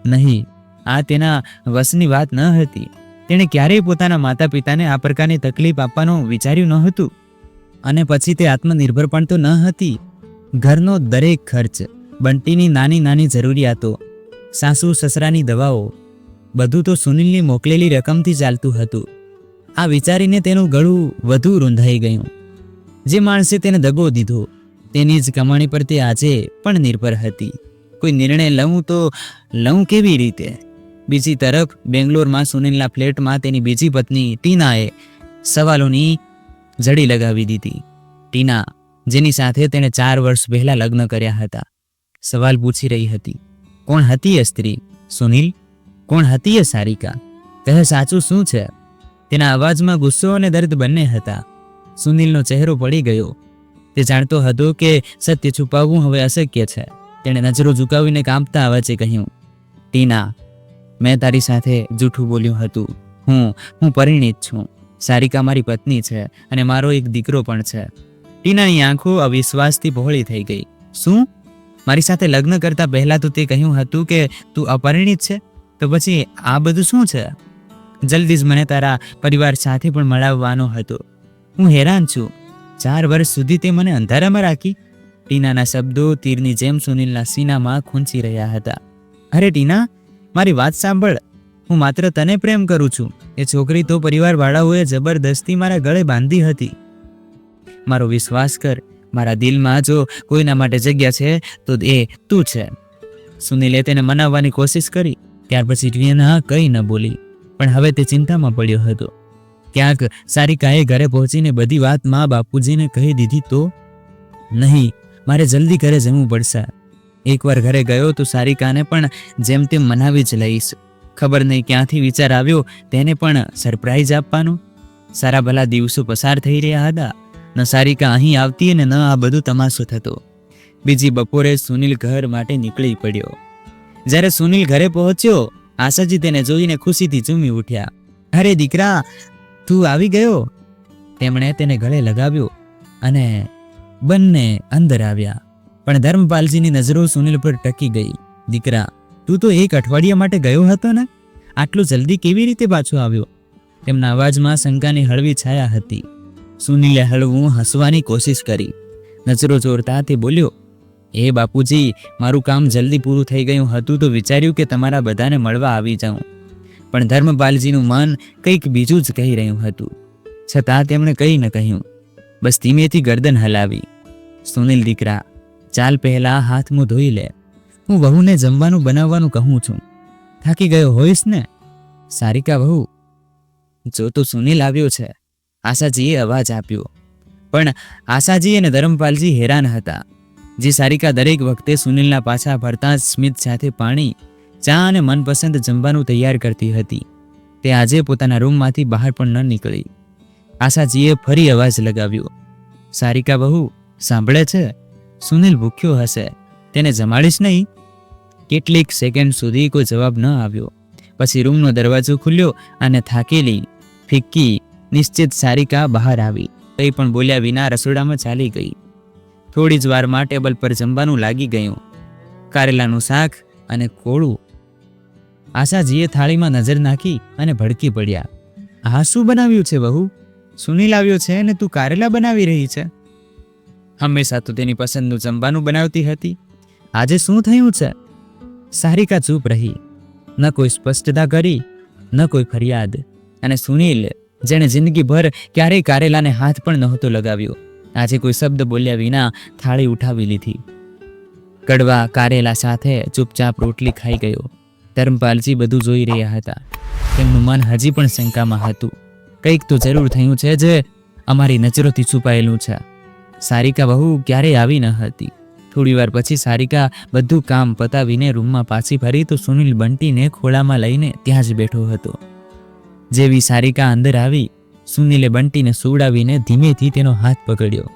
નહીં, આ તેના વશની વાત ન હતી. તેણે ક્યારેય પોતાના માતા પિતાને આ પ્રકારની તકલીફ આપવાનું વિચાર્યું ન હતું. અને પછી તે આત્મનિર્ભર પણ તો ન હતી. ઘરનો દરેક ખર્ચ, બંટીની નાની નાની જરૂરિયાતો, સાસુ સસરાની દવાઓ, બધું તો સુનિલની મોકલેલી રકમથી ચાલતું હતું. આ વિચારીને તેનું ગળું વધુ રૂંધાઈ ગયું. જે માણસે તેને દગો દીધો, તેની જ કમાણી પર તે આજે પણ નિર્ભર હતી. કોઈ નિર્ણય લઉં તો લઉં કેવી રીતે? બીજી તરફ બેંગ્લોરમાં સુનિલના ફ્લેટમાં તેની બીજી પત્ની ટીનાએ સવાલોની જડી લગાવી દીધી. ટીના, જેની સાથે તેણે 4 વર્ષ પહેલા લગ્ન કર્યા હતા, સવાલ પૂછી રહી હતી. કોણ હતી એ સ્ત્રી? સુનિલ? કોણ હતી એ સારિકા? કહે સાચું શું છે? તેના અવાજમાં ગુસ્સો અને દર્દ બંને હતા. સુનિલનો ચહેરો પડી ગયો. તે જાણતો હતો કે સત્ય છુપાવવું હવે અશક્ય છે. તેણે નજરો ઝુકાવીને કાંપતા અવાજે કહ્યું, ટીના, મેં તારી સાથે જૂઠું બોલ્યું હતું. હું પરિણીત છું. સારિકા મારી પત્ની છે અને મારો એક દીકરો પણ છે. ટીનાની આંખો અવિશ્વાસથી પહોળી થઈ ગઈ. શું? મારી સાથે લગ્ન કરતા પહેલા તો તે કહ્યું હતું કે તું અપરિણીત છે, તો પછી આ બધું શું છે? જલ્દી જ મને તારા પરિવાર સાથે પણ મળાવવાનો હતો. હું હેરાન છું. 4 વર્ષ સુધી તે મને અંધારામાં રાખી. ટીનાના શબ્દો તીરની જેમ સુનિલના સીનામાં ખૂંચી રહ્યા હતા. અરે ટીના, મારી વાત સાંભળ. હું માત્ર તને પ્રેમ કરું છું. એ છોકરી તો પરિવારવાળાઓએ જબરદસ્તી મારા ગળે બાંધી હતી. મારો વિશ્વાસ કર, મારા દિલમાં જો કોઈના માટે જગ્યા છે તો એ તું છે. સુનિલે તેને મનાવવાની કોશિશ કરી. ત્યાર પછી ટીના કંઈ ન બોલી. પણ હવે તે ચિંતામાં પડ્યો હતો. ક્યાંક સારિકાએ ઘરે પહોંચીને બધી વાત મા બાપુજીને કહી દીધી તો? નહીં, મારે જલ્દી ઘરે જવું પડશે. એકવાર ઘરે ગયો તો સારિકાને પણ જેમ તેમ મનાવી જ લઈશ. ખબર નહીં ક્યાંથી વિચાર આવ્યો તેને પણ સરપ્રાઈઝ આપવાનો. સારા ભલા દિવસો પસાર થઈ રહ્યા હતા. ન સારિકા અહીં આવતી અને ન આ બધું તમાશો થતો. બીજી બપોરે સુનિલ ઘર માટે નીકળી પડ્યો. જ્યારે સુનિલ ઘરે પહોંચ્યો, આશાજી તેને જોઈને ખુશીથી ઝૂમી ઉઠ્યા. અરે દીકરા, તું આવી ગયો. તેમણે તેને ગળે લગાવ્યો અને બંને અંદર આવ્યા. પણ ધર્મપાલજીની નજરો સુનિલ પર ટકી ગઈ. દીકરા, તું તો 1 અઠવાડિયા માટે ગયો હતો ને? આટલું જલ્દી કેવી રીતે પાછો આવ્યો? તેમના અવાજમાં શંકાની હળવી છાયા હતી. સુનિલે હળવું હસવાની કોશિશ કરી. નજરો ચોરતા તે બોલ્યો, એ બાપુજી, મારું કામ જલ્દી પૂરું થઈ ગયું હતું તો વિચાર્યું કે તમારા બધાને મળવા આવી જાઉં. પણ ધર્મપાલજીનું મન કંઈક બીજું જ કહી રહ્યું હતું. છતાં તેમણે કંઈ ન કહ્યું, બસ ધીમેથી ગરદન હલાવી. સુનિલ દીકરા, ચાલ પહેલા હાથ મું ધોઈ લે. હું વહુને જમવાનું બનાવવાનું કહું છું. થાકી ગયો હોઈશ ને? સારિકા વહુ, જો તો સુનિલ આવ્યો છે, આશાજીએ અવાજ આપ્યો. પણ આશાજી અને ધર્મપાલજી હેરાન હતા. જે સારિકા દરેક વખતે સુનિલના પાછા ફરતા સ્મિત સાથે પાણી, ચા અને મનપસંદ જમવાનું તૈયાર કરતી હતી, તે આજે પોતાના રૂમમાંથી બહાર પણ ન નીકળી. આશાજીએ ફરી અવાજ લગાવ્યો, સારિકા બહુ, સાંભળે છે? સુનિલ ભૂખ્યો હશે, તેને જમાડીશ નહીં? કેટલીક સેકન્ડ સુધી કોઈ જવાબ ન આવ્યો. પછી રૂમનો દરવાજો ખુલ્યો અને થાકેલી, ફિક્કી, નિશ્ચિત સારિકા બહાર આવી. કંઈ પણ બોલ્યા વિના રસોડામાં ચાલી ગઈ. થોડી જ વારમાં ટેબલ પર જમવાનું લાગી ગયું. કારેલાનું શાક અને કોળું. આશાજીએ થાળીમાં નજર નાખી અને ભડકી પડ્યા. આ શું બનાવ્યું છે વહુ? સુનિલ આવ્યો છે અને તું કારેલા બનાવી રહી છે? હંમેશા તો તેની પસંદનું જમવાનું બનાવતી હતી, આજે શું થયું છે? સારિકા ચૂપ રહી. ન કોઈ સ્પષ્ટતા કરી, ન કોઈ ફરિયાદ. અને સુનિલ, જેણે જિંદગીભર ક્યારેય કારેલાને હાથ પણ નહોતો લગાવ્યો, આજે કોઈ શબ્દ બોલ્યા વિના થાળી ઉઠાવી લીધી. કડવા કારેલા સાથે ચૂપચાપ રોટલી ખાઈ ગયો. ધર્મપાલજી બધું જોઈ રહ્યા હતા. તેમનું મન હજી પણ શંકામાં હતું. કંઈક તો જરૂર થયું છે જે અમારી નજરોથી છુપાયેલું છે. સારિકા વહુ ક્યારેય આવી ન હતી. થોડી વાર પછી સારિકા બધું કામ પતાવીને રૂમમાં પાછી ફરી તો સુનિલ બંટીને ખોળામાં લઈને ત્યાં જ બેઠો હતો. જેવી સારિકા અંદર આવી, સુનિલે બંટીને સુવડાવીને ધીમેથી તેનો હાથ પકડ્યો.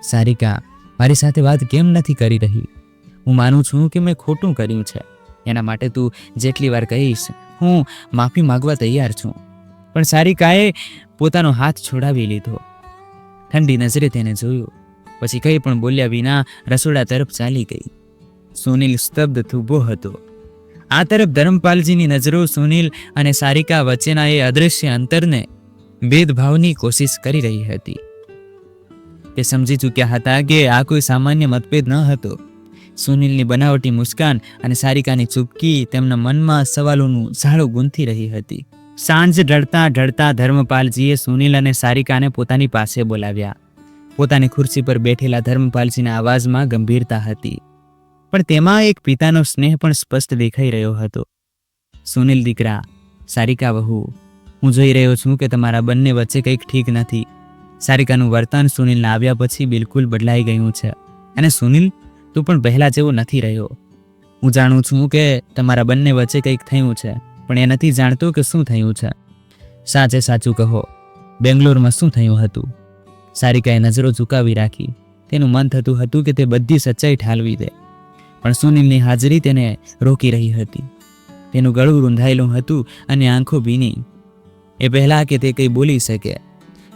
સારિકા, મારી સાથે વાત કેમ નથી કરી રહી? હું માનું છું કે મેં ખોટું કર્યું છે. એના માટે તું જેટલી વાર કહીશ હું માફી માંગવા તૈયાર છું. પણ સારિકાએ પોતાનો હાથ છોડાવી લીધો. ઠંડી નજરે તેને જોયું. પછી કંઈ પણ બોલ્યા વિના રસોડા તરફ ચાલી ગઈ. સુનિલ સ્તબ્ધ ઊભો હતો. આ તરફ ધર્મપાલજીની નજરો સુનિલ અને સારિકા વચ્ચેના એ અદૃશ્ય અંતરને ભેદભાવની કોશિશ કરી રહી હતી. તે સમજી ચૂક્યા હતા કે આ કોઈ સામાન્ય મતભેદ ન હતો. સુનિલની બનાવટી મુસ્કાન અને સારિકાની ચૂપકી તેમના મનમાં સવાલોનું ઝાડું ગૂંથી રહી હતી. સાંજ ઢળતા ઢળતા ધર્મપાલજીએ સુનિલ અને સારિકાને પોતાની પાસે બોલાવ્યા. પોતાની ખુરશી પર બેઠેલા ધર્મપાલજીના અવાજમાં ગંભીરતા હતી, પણ તેમાં એક પિતાનો સ્નેહ પણ સ્પષ્ટ દેખાઈ રહ્યો હતો. સુનિલ દીકરા, સારિકા વહુ, હું જોઈ રહ્યો છું કે તમારા બંને વચ્ચે કંઈક ઠીક નથી. સારિકાનું વર્તન સુનિલના આવ્યા પછી બિલકુલ બદલાઈ ગયું છે. અને સુનિલ, તું પણ પહેલા જેવો નથી રહ્યો. હું જાણું છું કે તમારા બંને વચ્ચે કંઈક થયું છે, પણ એ નથી જાણતો કે શું થયું છે. સાચે સાચું કહો, બેંગ્લોરમાં શું થયું હતું? સારિકાએ નજરો ઝુકાવી રાખી. તેનું મન થતું હતું કે તે બધી સચ્ચાઈ ઠાલવી દે, પણ સુનિલની હાજરી તેને રોકી રહી હતી. તેનું ગળું રૂંધાયેલું હતું અને આંખો ભીની. એ પહેલા કે તે કંઈ બોલી શકે,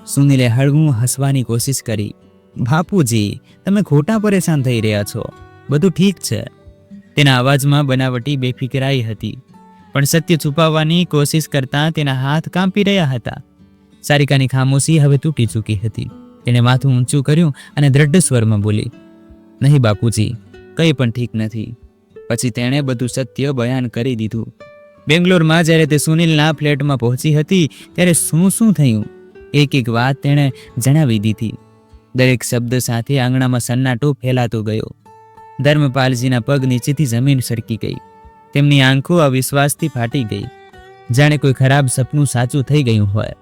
સુનિલે હળવું હસવાની કોશિશ કરી. બાપુજી, તમે ખોટા પરેશાન થઈ રહ્યા છો. બધું ઠીક છે. તેના અવાજમાં બનાવટી બેફિકરાઈ હતી, પણ સત્ય છુપાવવાની કોશિશ કરતા તેના હાથ કાંપી રહ્યા હતા. સારિકાની ખામોશી હવે તૂટી ચૂકી હતી. તેણે માથું ઊંચું કર્યું અને દ્રઢ સ્વરમાં બોલી, નહીં બાપુજી, કંઈ પણ ઠીક નથી. પછી તેણે બધું સત્ય બયાન કરી દીધું. બેંગ્લોરમાં જ્યારે તે સુનિલના ફ્લેટમાં પહોંચી હતી ત્યારે શું શું થયું એક એક વાત તેણે જણાવી દીધી. દરેક શબ્દ સાથે આંગણામાં સન્નાટો ફેલાતો ગયો. ધર્મપાલજીના પગ નીચેથી જમીન સરકી ગઈ. તેમની આંખો અવિશ્વાસથી ફાટી ગઈ, જાણે કોઈ ખરાબ સપનું સાચું થઈ ગયું હોય.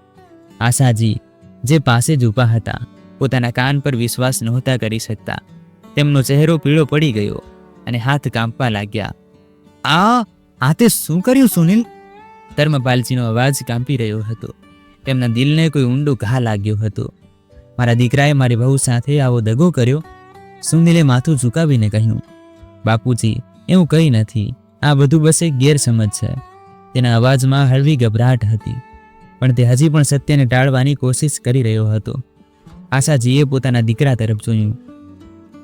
આશાજી, જે પાસે જ ઊભા હતા, પોતાના કાન પર વિશ્વાસ નહોતા કરી શકતા. તેમનો ચહેરો પીળો પડી ગયો અને હાથ કાંપવા લાગ્યા. આ તે શું કર્યું સુનિલ? ધર્મપાલજીનો અવાજ કાંપી રહ્યો હતો. તેમના દિલને કોઈ ઊંડો ઘા લાગ્યો હતો. મારા દીકરાએ મારી વહુ સાથે આવો દગો કર્યો? સુનિલે માથું ઝુકાવીને કહ્યું, બાપુજી, એવું કંઈ નથી. આ બધું બસ એક ગેરસમજ છે. તેના અવાજમાં હળવી ગભરાટ હતી, પણ તે હજી પણ સત્યને ટાળવાની કોશિશ કરી રહ્યો હતો. આશાજીએ પોતાના દીકરા તરફ જોયું.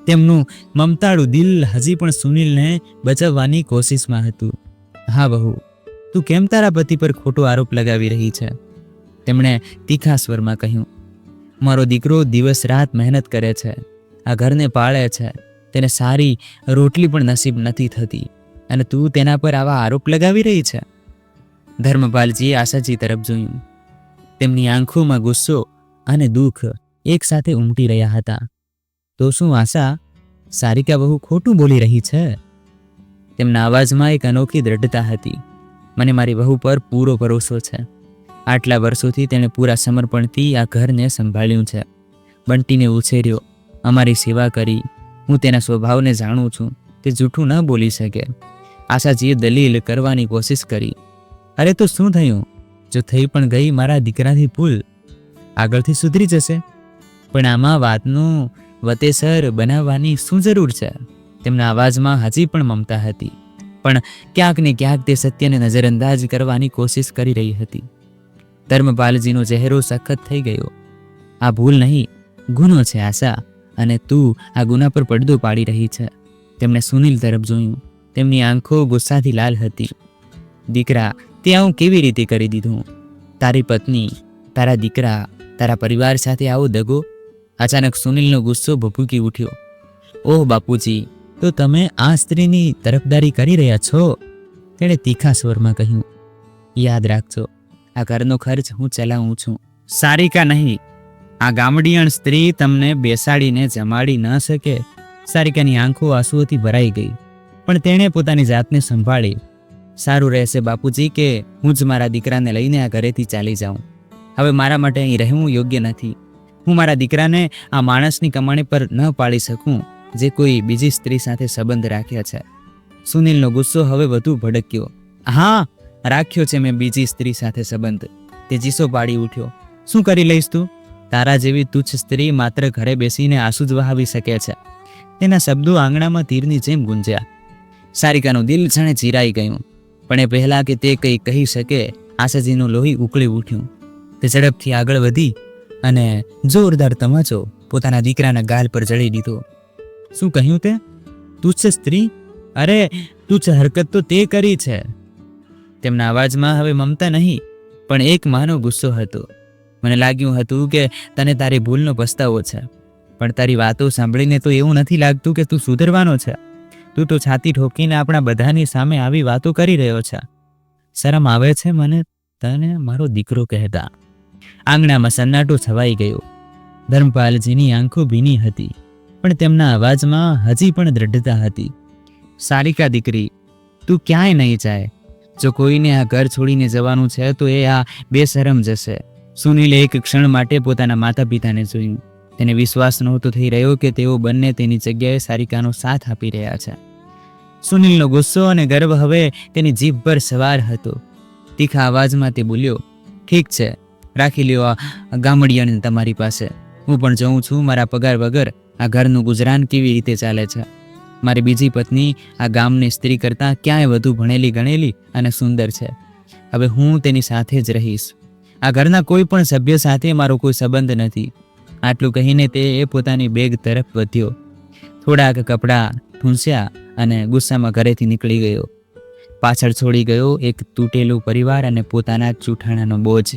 તેમનું મમતાળું દિલ હજી પણ સુનિલને બચાવવાની કોશિશમાં હતું. હા વહુ, તું કેમ તારા પતિ પર ખોટો આરોપ લગાવી રહી છે? તેમણે તીખા સ્વરમાં કહ્યું. મારો દીકરો દિવસ રાત મહેનત કરે છે, આ ઘરને પાળે છે, તેને સારી રોટલી પણ નસીબ નથી થતી, અને તું તેના પર આવા આરોપ લગાવી રહી છે? ધર્મપાલજીએ આશાજી તરફ જોયું. તેમની આંખોમાં ગુસ્સો અને દુઃખ એક સાથે ઉમટી રહ્યા હતા. તો શું આશા, સારિકા બહુ ખોટું બોલી રહી છે? તેમના અવાજમાં એક અનોખી દ્રઢતા હતી. મને મારી વહુ પર પૂરો ભરોસો છે. આટલા વર્ષોથી તેણે પૂરા સમર્પણથી આ ઘરને સંભાળ્યું છે, બંટીને ઉછેર્યો, અમારી સેવા કરી. હું તેના સ્વભાવને જાણું છું, તે જૂઠું ન બોલી શકે. આશાજીએ દલીલ કરવાની કોશિશ કરી. અરે તો શું થયું? જો થઈ પણ ગઈ મારા દીકરાથી ભૂલ, આગળથી સુધરી જશે. પણ આમાં વાતનું વતેસર બનાવવાની શું જરૂર છે? તેમના અવાજમાં હજી પણ મમતા હતી, પણ ક્યાંક ને ક્યાંક તે સત્યને નજરઅંદાજ કરવાની કોશિશ કરી રહી હતી. ધર્મપાલજીનો ચહેરો સખત થઈ ગયો. આ ભૂલ નહીં, ગુનો છે આશા, અને તું આ ગુના પર પડદો પાડી રહી છે. તેમણે સુનિલ તરફ જોયું. તેમની આંખો ગુસ્સાથી લાલ હતી. દીકરા, તે આવું કેવી રીતે કરી દીધું? તારી પત્ની, તારા દીકરા, તારા પરિવાર સાથે આવો દગો? અચાનક સુનિલનો ગુસ્સો ભભૂકી ઉઠ્યો. ઓહ બાપુજી, તો તમે આ સ્ત્રીની તરફદારી કરી રહ્યા છો? તેણે તીખા સ્વરમાં કહ્યું. યાદ રાખજો, આ ઘરનો ખર્ચ હું ચલાવું છું, સારિકા નહીં. આ ગામડીયણ સ્ત્રી તમને બેસાડીને જમાડી ન શકે. સારિકાની આંખો આંસુઓથી ભરાઈ ગઈ, પણ તેણે પોતાની જાતને સંભાળી. સારું રહેશે બાપુજી કે હું જ મારા દીકરાને લઈને આ ઘરેથી ચાલી જાઉં. હવે મારા માટે અહીં રહેવું યોગ્ય નથી. હું મારા દીકરાને આ માણસની કમાણી પર ન પાડી શકું જે કોઈ બીજી સ્ત્રી સાથે સંબંધ રાખ્યા છે. સુનિલનો ગુસ્સો હવે વધુ ભડક્યો. હા, રાખ્યો છે મેં બીજી સ્ત્રી સાથે સંબંધ. તે ચીસો પાડી ઉઠ્યો. શું કરી લઈશ તું? તારા જેવી તુચ્છ સ્ત્રી માત્ર ઘરે બેસીને આંસુ જ વહાવી શકે છે. તેના શબ્દો આંગણામાં તીરની જેમ ગુંજ્યા. સારિકાનું દિલ જાણે ચીરાઈ ગયું. પણ એ પહેલા કે તે કંઈ કહી શકે આશાજીનું લોહી ઉકળી ઉઠ્યું. તે ઝડપથી આગળ વધી અને જોરદાર તમાચો પોતાના દીકરાના ગાલ પર જડી દીધો. શું કહ્યું તે? તુચ્છ સ્ત્રી? અરે તુચ્છ હરકત તો તે કરી છે. તેમના અવાજમાં હવે મમતા નહીં પણ એક માનો ગુસ્સો હતો. મને લાગ્યું હતું કે તને તારી ભૂલનો પસ્તાવો છે, પણ તારી વાતો સાંભળીને તો એવું નથી લાગતું કે તું સુધરવાનો છે. તું તો છાતી ઠોકીને આપણા બધાની સામે આવી વાતો કરી રહ્યો છે. શરમ આવે છે મને તને મારો દીકરો કહેતા. આંગણામાં સન્નાટો છવાઈ ગયો. ધર્મપાલજીની આંખો ભીની હતી પણ તેમના અવાજમાં હજી પણ દ્રઢતા હતી. સારિકા દીકરી, તું ક્યાંય નહીં જાય. જો કોઈને આ ઘર છોડીને જવાનું છે તો એ આ બેશરમ જશે. સુનિલે એક ક્ષણ માટે પોતાના માતા પિતાને જોયું. તેને વિશ્વાસ નહોતો થઈ રહ્યો કે તેઓ બંને તેની જગ્યાએ સારિકાનો સાથ આપી રહ્યા છે. સુનિલનો ગુસ્સો અને ગર્વ હવે તેની જીભ પર સવાર હતો. તીખા અવાજમાં તે બોલ્યો, ઠીક છે, રાખી લ્યો આ ગામડિયાને તમારી પાસે. હું પણ જોઉં છું મારા પગાર વગર આ ઘરનું ગુજરાન કેવી રીતે ચાલે છે. મારી બીજી પત્ની આ ગામની સ્ત્રી કરતાં ક્યાંય વધુ ભણેલી ગણેલી અને સુંદર છે. હવે હું તેની સાથે જ રહીશ. આ ઘરના કોઈ પણ સભ્ય સાથે મારો કોઈ સંબંધ નથી. આટલું કહીને તે પોતાની બેગ તરફ વધ્યો. થોડાક કપડાં ઠૂંસ્યા અને ગુસ્સામાં ઘરેથી નીકળી ગયો. પાછળ છોડી ગયો એક તૂટેલું પરિવાર અને પોતાના ચૂંટાણાનો બોજ.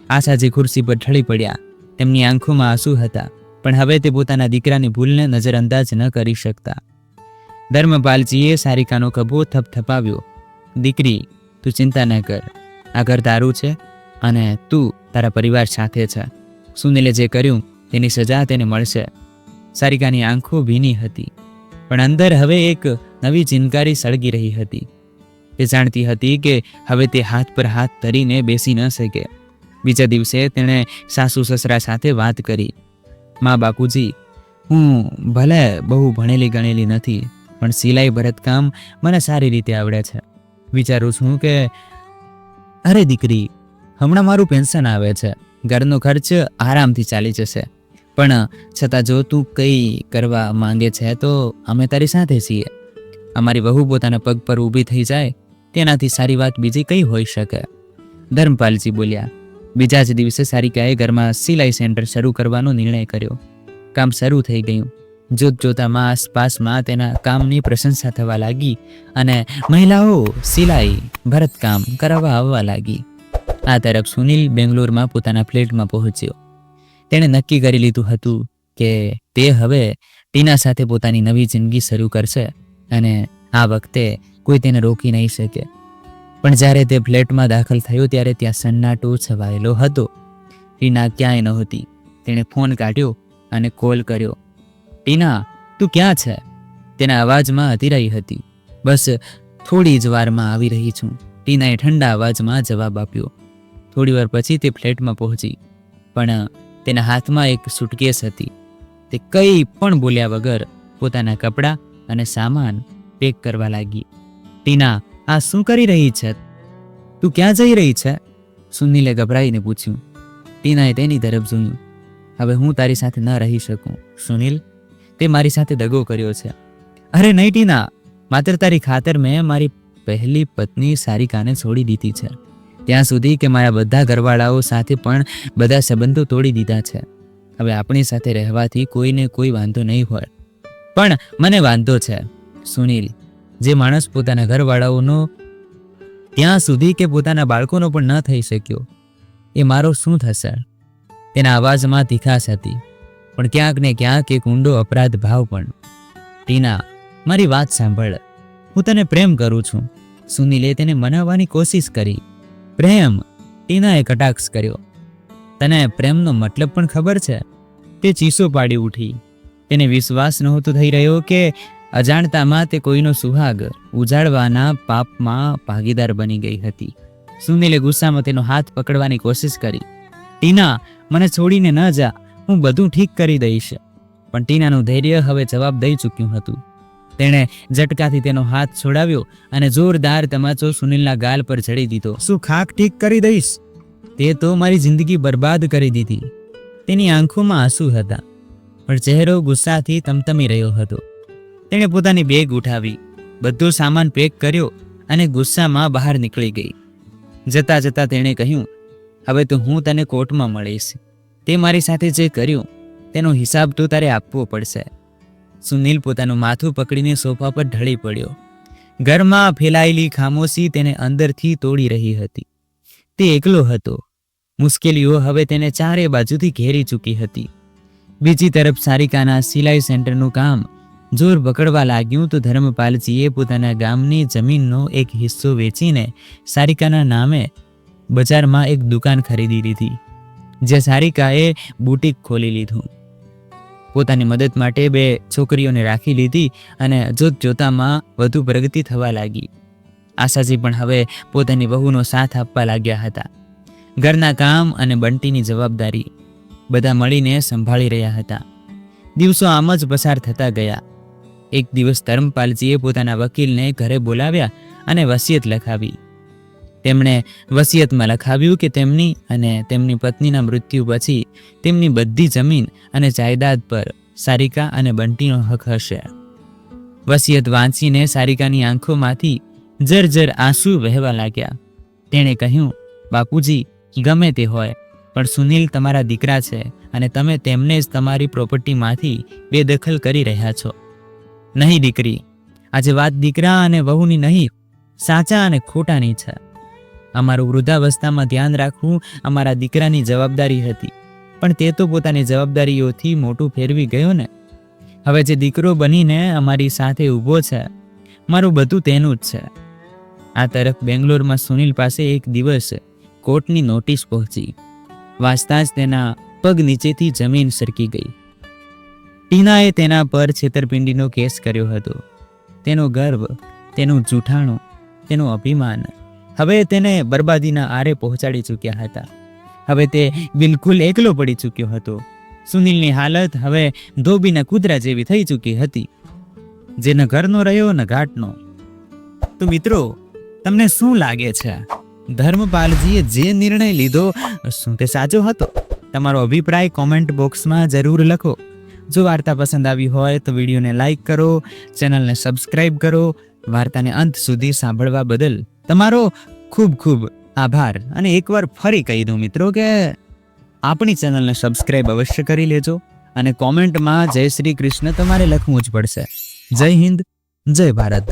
આશાજી ખુરશી પર ઠળી પડ્યા. તેમની આંખોમાં આંસુ હતા પણ હવે તે પોતાના દીકરાની ભૂલને નજરઅંદાજ ન કરી શકતા. ધર્મપાલજીએ સારિકાનો ખભો થપથપાવ્યો. દીકરી, તું ચિંતા ન કર. આ ઘર તારું છે અને તું તારા પરિવાર સાથે છે. સુનિલે જે કર્યું તેની સજા તેને મળશે. સારિકાની આંખો ભીની હતી પણ અંદર હવે એક નવી ચિનકારી સળગી રહી હતી. તે જાણતી હતી કે હવે તે હાથ પર હાથ ધરીને બેસી ન શકે. બીજા દિવસે તેણે સાસુ સસરા સાથે વાત કરી. માં બાપુજી, હું ભલે બહુ ભણેલી ગણેલી નથી પણ સિલાઈ ભરતકામ મને સારી રીતે આવડે છે. વિચારું છું કે અરે દીકરી, હમણાં મારું પેન્શન આવે છે, ઘરનો ખર્ચ આરામથી ચાલી જશે. પણ છતાં જો તું કંઈ કરવા માંગે છે તો અમે તારી સાથે છીએ. અમારી વહુ પોતાના પગ પર ઊભી થઈ જાય તેનાથી સારી વાત બીજી કઈ હોઈ શકે. ધર્મપાલજી બોલ્યા. બીજા જ દિવસે સારિકાએ ઘરમાં સિલાઈ સેન્ટર શરૂ કરવાનો નિર્ણય કર્યો. કામ શરૂ થઈ ગયું. જોત જોતામાં આસપાસમાં તેના કામની પ્રશંસા થવા લાગી અને મહિલાઓ સિલાઈ ભરતકામ કરાવવા આવવા લાગી. આ તરફ સુનિલ બેંગ્લોરમાં પોતાના ફ્લેટમાં પહોંચ્યો. તેણે નક્કી કરી લીધું હતું કે તે હવે ટીના સાથે પોતાની નવી જિંદગી શરૂ કરશે અને આ વખતે કોઈ તેને રોકી નહીં શકે. પણ જ્યારે તે ફ્લેટમાં દાખલ થયો ત્યારે ત્યાં સન્નાટો છવાયેલો હતો. ટીના ક્યાંય નહોતી. તેણે ફોન કાઢ્યો અને કોલ કર્યો. ટીના, તું ક્યાં છે? તેના અવાજમાં અધીરાઈ હતી. બસ થોડી જ વારમાં આવી રહી છું, ટીનાએ ઠંડા અવાજમાં જવાબ આપ્યો. થોડી વાર પછી તે ફ્લેટમાં પહોંચી પણ તેના હાથમાં એક સુટકેસ હતી. તે કંઈ પણ બોલ્યા વગર પોતાના કપડાં અને સામાન પેક કરવા લાગી. ટીના, આ શું કરી રહી છે? તું ક્યાં જઈ રહી છે? સુનિલે ગભરાઈને પૂછ્યું. ટીનાએ તેની તરફ જોયું. હવે હું તારી સાથે ન રહી શકું સુનિલ. તે મારી સાથે દગો કર્યો છે. અરે નહીં ટીના, માત્ર તારી ખાતર મેં મારી પહેલી પત્ની સારિકાને છોડી દીધી છે. ત્યાં સુધી કે મારા બધા ઘરવાળાઓ સાથે પણ બધા સંબંધો તોડી દીધા છે. હવે આપણી સાથે રહેવાથી કોઈને કોઈ વાંધો નહીં હોય. પણ મને વાંધો છે સુનિલ. જે માણસ પોતાના ઘરવાળાઓનો ત્યાં સુધી કે પોતાના બાળકોનો પણ ન થઈ શક્યો એ મારો શું થશે? તેના અવાજમાં તીખાશ હતી પણ ક્યાંક ને ક્યાંક એક ઊંડો અપરાધ ભાવ પણ. ટીના, મારી વાત સાંભળ. હું તને પ્રેમ કરું છું. સુનિલે તેને મનાવવાની કોશિશ કરી. પ્રેમ? ટીનાએ કટાક્ષ કર્યો. તને પ્રેમનો મતલબ પણ ખબર છે? તે ચીસો પાડી ઉઠી. તેને વિશ્વાસ નહોતો થઈ રહ્યો કે અજાણતામાં તે કોઈનો સુહાગ ઉજાડવાના પાપમાં ભાગીદાર બની ગઈ હતી. સુનિલે ગુસ્સામાં તેનો હાથ પકડવાની કોશિશ કરી. ટીના, મને છોડીને ન જા, હું બધું ઠીક કરી દઈશ. પણ ટીનાનું ધૈર્ય હવે જવાબ દઈ ચૂક્યું હતું. તેણે ઝટકાથી તેનો હાથ છોડાવ્યો અને જોરદાર તમાચો સુનિલના ગાલ પર જડી દીધો. શું ખાક ઠીક કરી દઈશ? તે તો મારી જિંદગી બરબાદ કરી દીધી. તેની આંખોમાં આંસુ હતા, પણ ચહેરો ગુસ્સાથી તમતમી રહ્યો હતો. તેણે પોતાની બેગ ઉઠાવી, બધો સામાન પેક કર્યો અને ગુસ્સામાં બહાર નીકળી ગઈ. જતા જતા તેણે કહ્યું, હવે તો હું તને કોર્ટમાં મળીશ. તે મારી સાથે જે કર્યું તેનો હિસાબ તો તારે આપવો પડશે. સુનિલ પોતાનું માથું પકડીને સોફા પર ઢળી પડ્યો. ઘરમાં ફેલાયેલી ખામોશી તેને અંદરથી તોડી રહી હતી. તે એકલો હતો. મુશ્કેલીઓ હવે તેને ચારે બાજુથી ઘેરી ચૂકી હતી. બીજી તરફ સારિકાના સિલાઈ સેન્ટરનું કામ જોર પકડવા લાગ્યું તો ધર્મપાલજીએ પોતાના ગામની જમીનનો એક હિસ્સો વેચીને સારિકાના નામે બજારમાં એક દુકાન ખરીદી લીધી, જે સારિકાએ બુટીક ખોલી લીધું. પોતાની મદદ માટે 2 છોકરીઓને રાખી લીધી અને જોતજોતામાં વધુ પ્રગતિ થવા લાગી. આશાજી પણ હવે પોતાની વહુનો સાથ આપવા લાગ્યા હતા. ઘરના કામ અને બંટીની જવાબદારી બધા મળીને સંભાળી રહ્યા હતા. દિવસો આમ જ પસાર થતા ગયા. એક દિવસ ધર્મપાલજીએ પોતાના વકીલને ઘરે બોલાવ્યા અને વસિયત લખાવી. તેમણે વસિયતમાં લખાવ્યું કે તેમની અને તેમની પત્નીના મૃત્યુ પછી તેમની બધી જમીન અને જાયદાદ પર સારિકા અને બંટીનો હક હશે. વસિયત વાંચીને સારિકાની આંખોમાંથી જરજર આંસુ વહેવા લાગ્યા. તેણે કહ્યું, બાપુજી, ગમે તે હોય, પણ સુનિલ તમારા દીકરા છે અને તમે તેમને જ તમારી પ્રોપર્ટીમાંથી બેદખલ કરી રહ્યા છો. નહીં દીકરી, આજે વાત દીકરા અને વહુની નહીં, સાચા અને ખોટાની છે. અમારું વૃદ્ધાવસ્થામાં ધ્યાન રાખવું અમારા દીકરાની જવાબદારી હતી, પણ તે તો પોતાની જવાબદારીઓથી મોટું ફેરવી ગયો ને. હવે જે દીકરો બનીને અમારી સાથે ઊભો છે, મારું બધું તેનું જ છે. આ તરફ બેંગ્લોરમાં સુનિલ પાસે એક દિવસ કોર્ટની નોટિસ પહોંચી. વાંચતા જ તેના પગ નીચેથી જમીન સરકી ગઈ. ટીનાએ તેના પર છેતરપિંડીનો કેસ કર્યો હતો. તેનો ગર્વ, તેનું જૂઠાણું, તેનું અભિમાન હવે તેને બરબાદીના આરે પહોંચાડી ચૂક્યા હતા. હવે તે બિલકુલ એકલો પડી ચૂક્યો હતો. સુનિલની હાલત હવે ધોબીના કૂતરા જેવી થઈ ચૂકી હતી, જે ન ઘરનો રહ્યો ન ઘાટનો. તો મિત્રો, તમને શું લાગે છે, ધર્મપાલજીએ જે નિર્ણય લીધો શું તે સાચો હતો? તમારો અભિપ્રાય કોમેન્ટ બોક્સમાં જરૂર લખો. જો વાર્તા પસંદ આવી હોય તો વિડીયોને લાઈક કરો, ચેનલને સબસ્ક્રાઈબ કરો. વાર્તાને અંત સુધી સાંભળવા બદલ તમારો ખૂબ ખૂબ આભાર. અને એકવાર ફરી કહી દઉં મિત્રો કે આપણી ચેનલને સબસ્ક્રાઈબ અવશ્ય કરી લેજો અને કોમેન્ટમાં જય શ્રી કૃષ્ણ તમારે લખવું જ પડશે. જય હિન્દ, જય ભારત.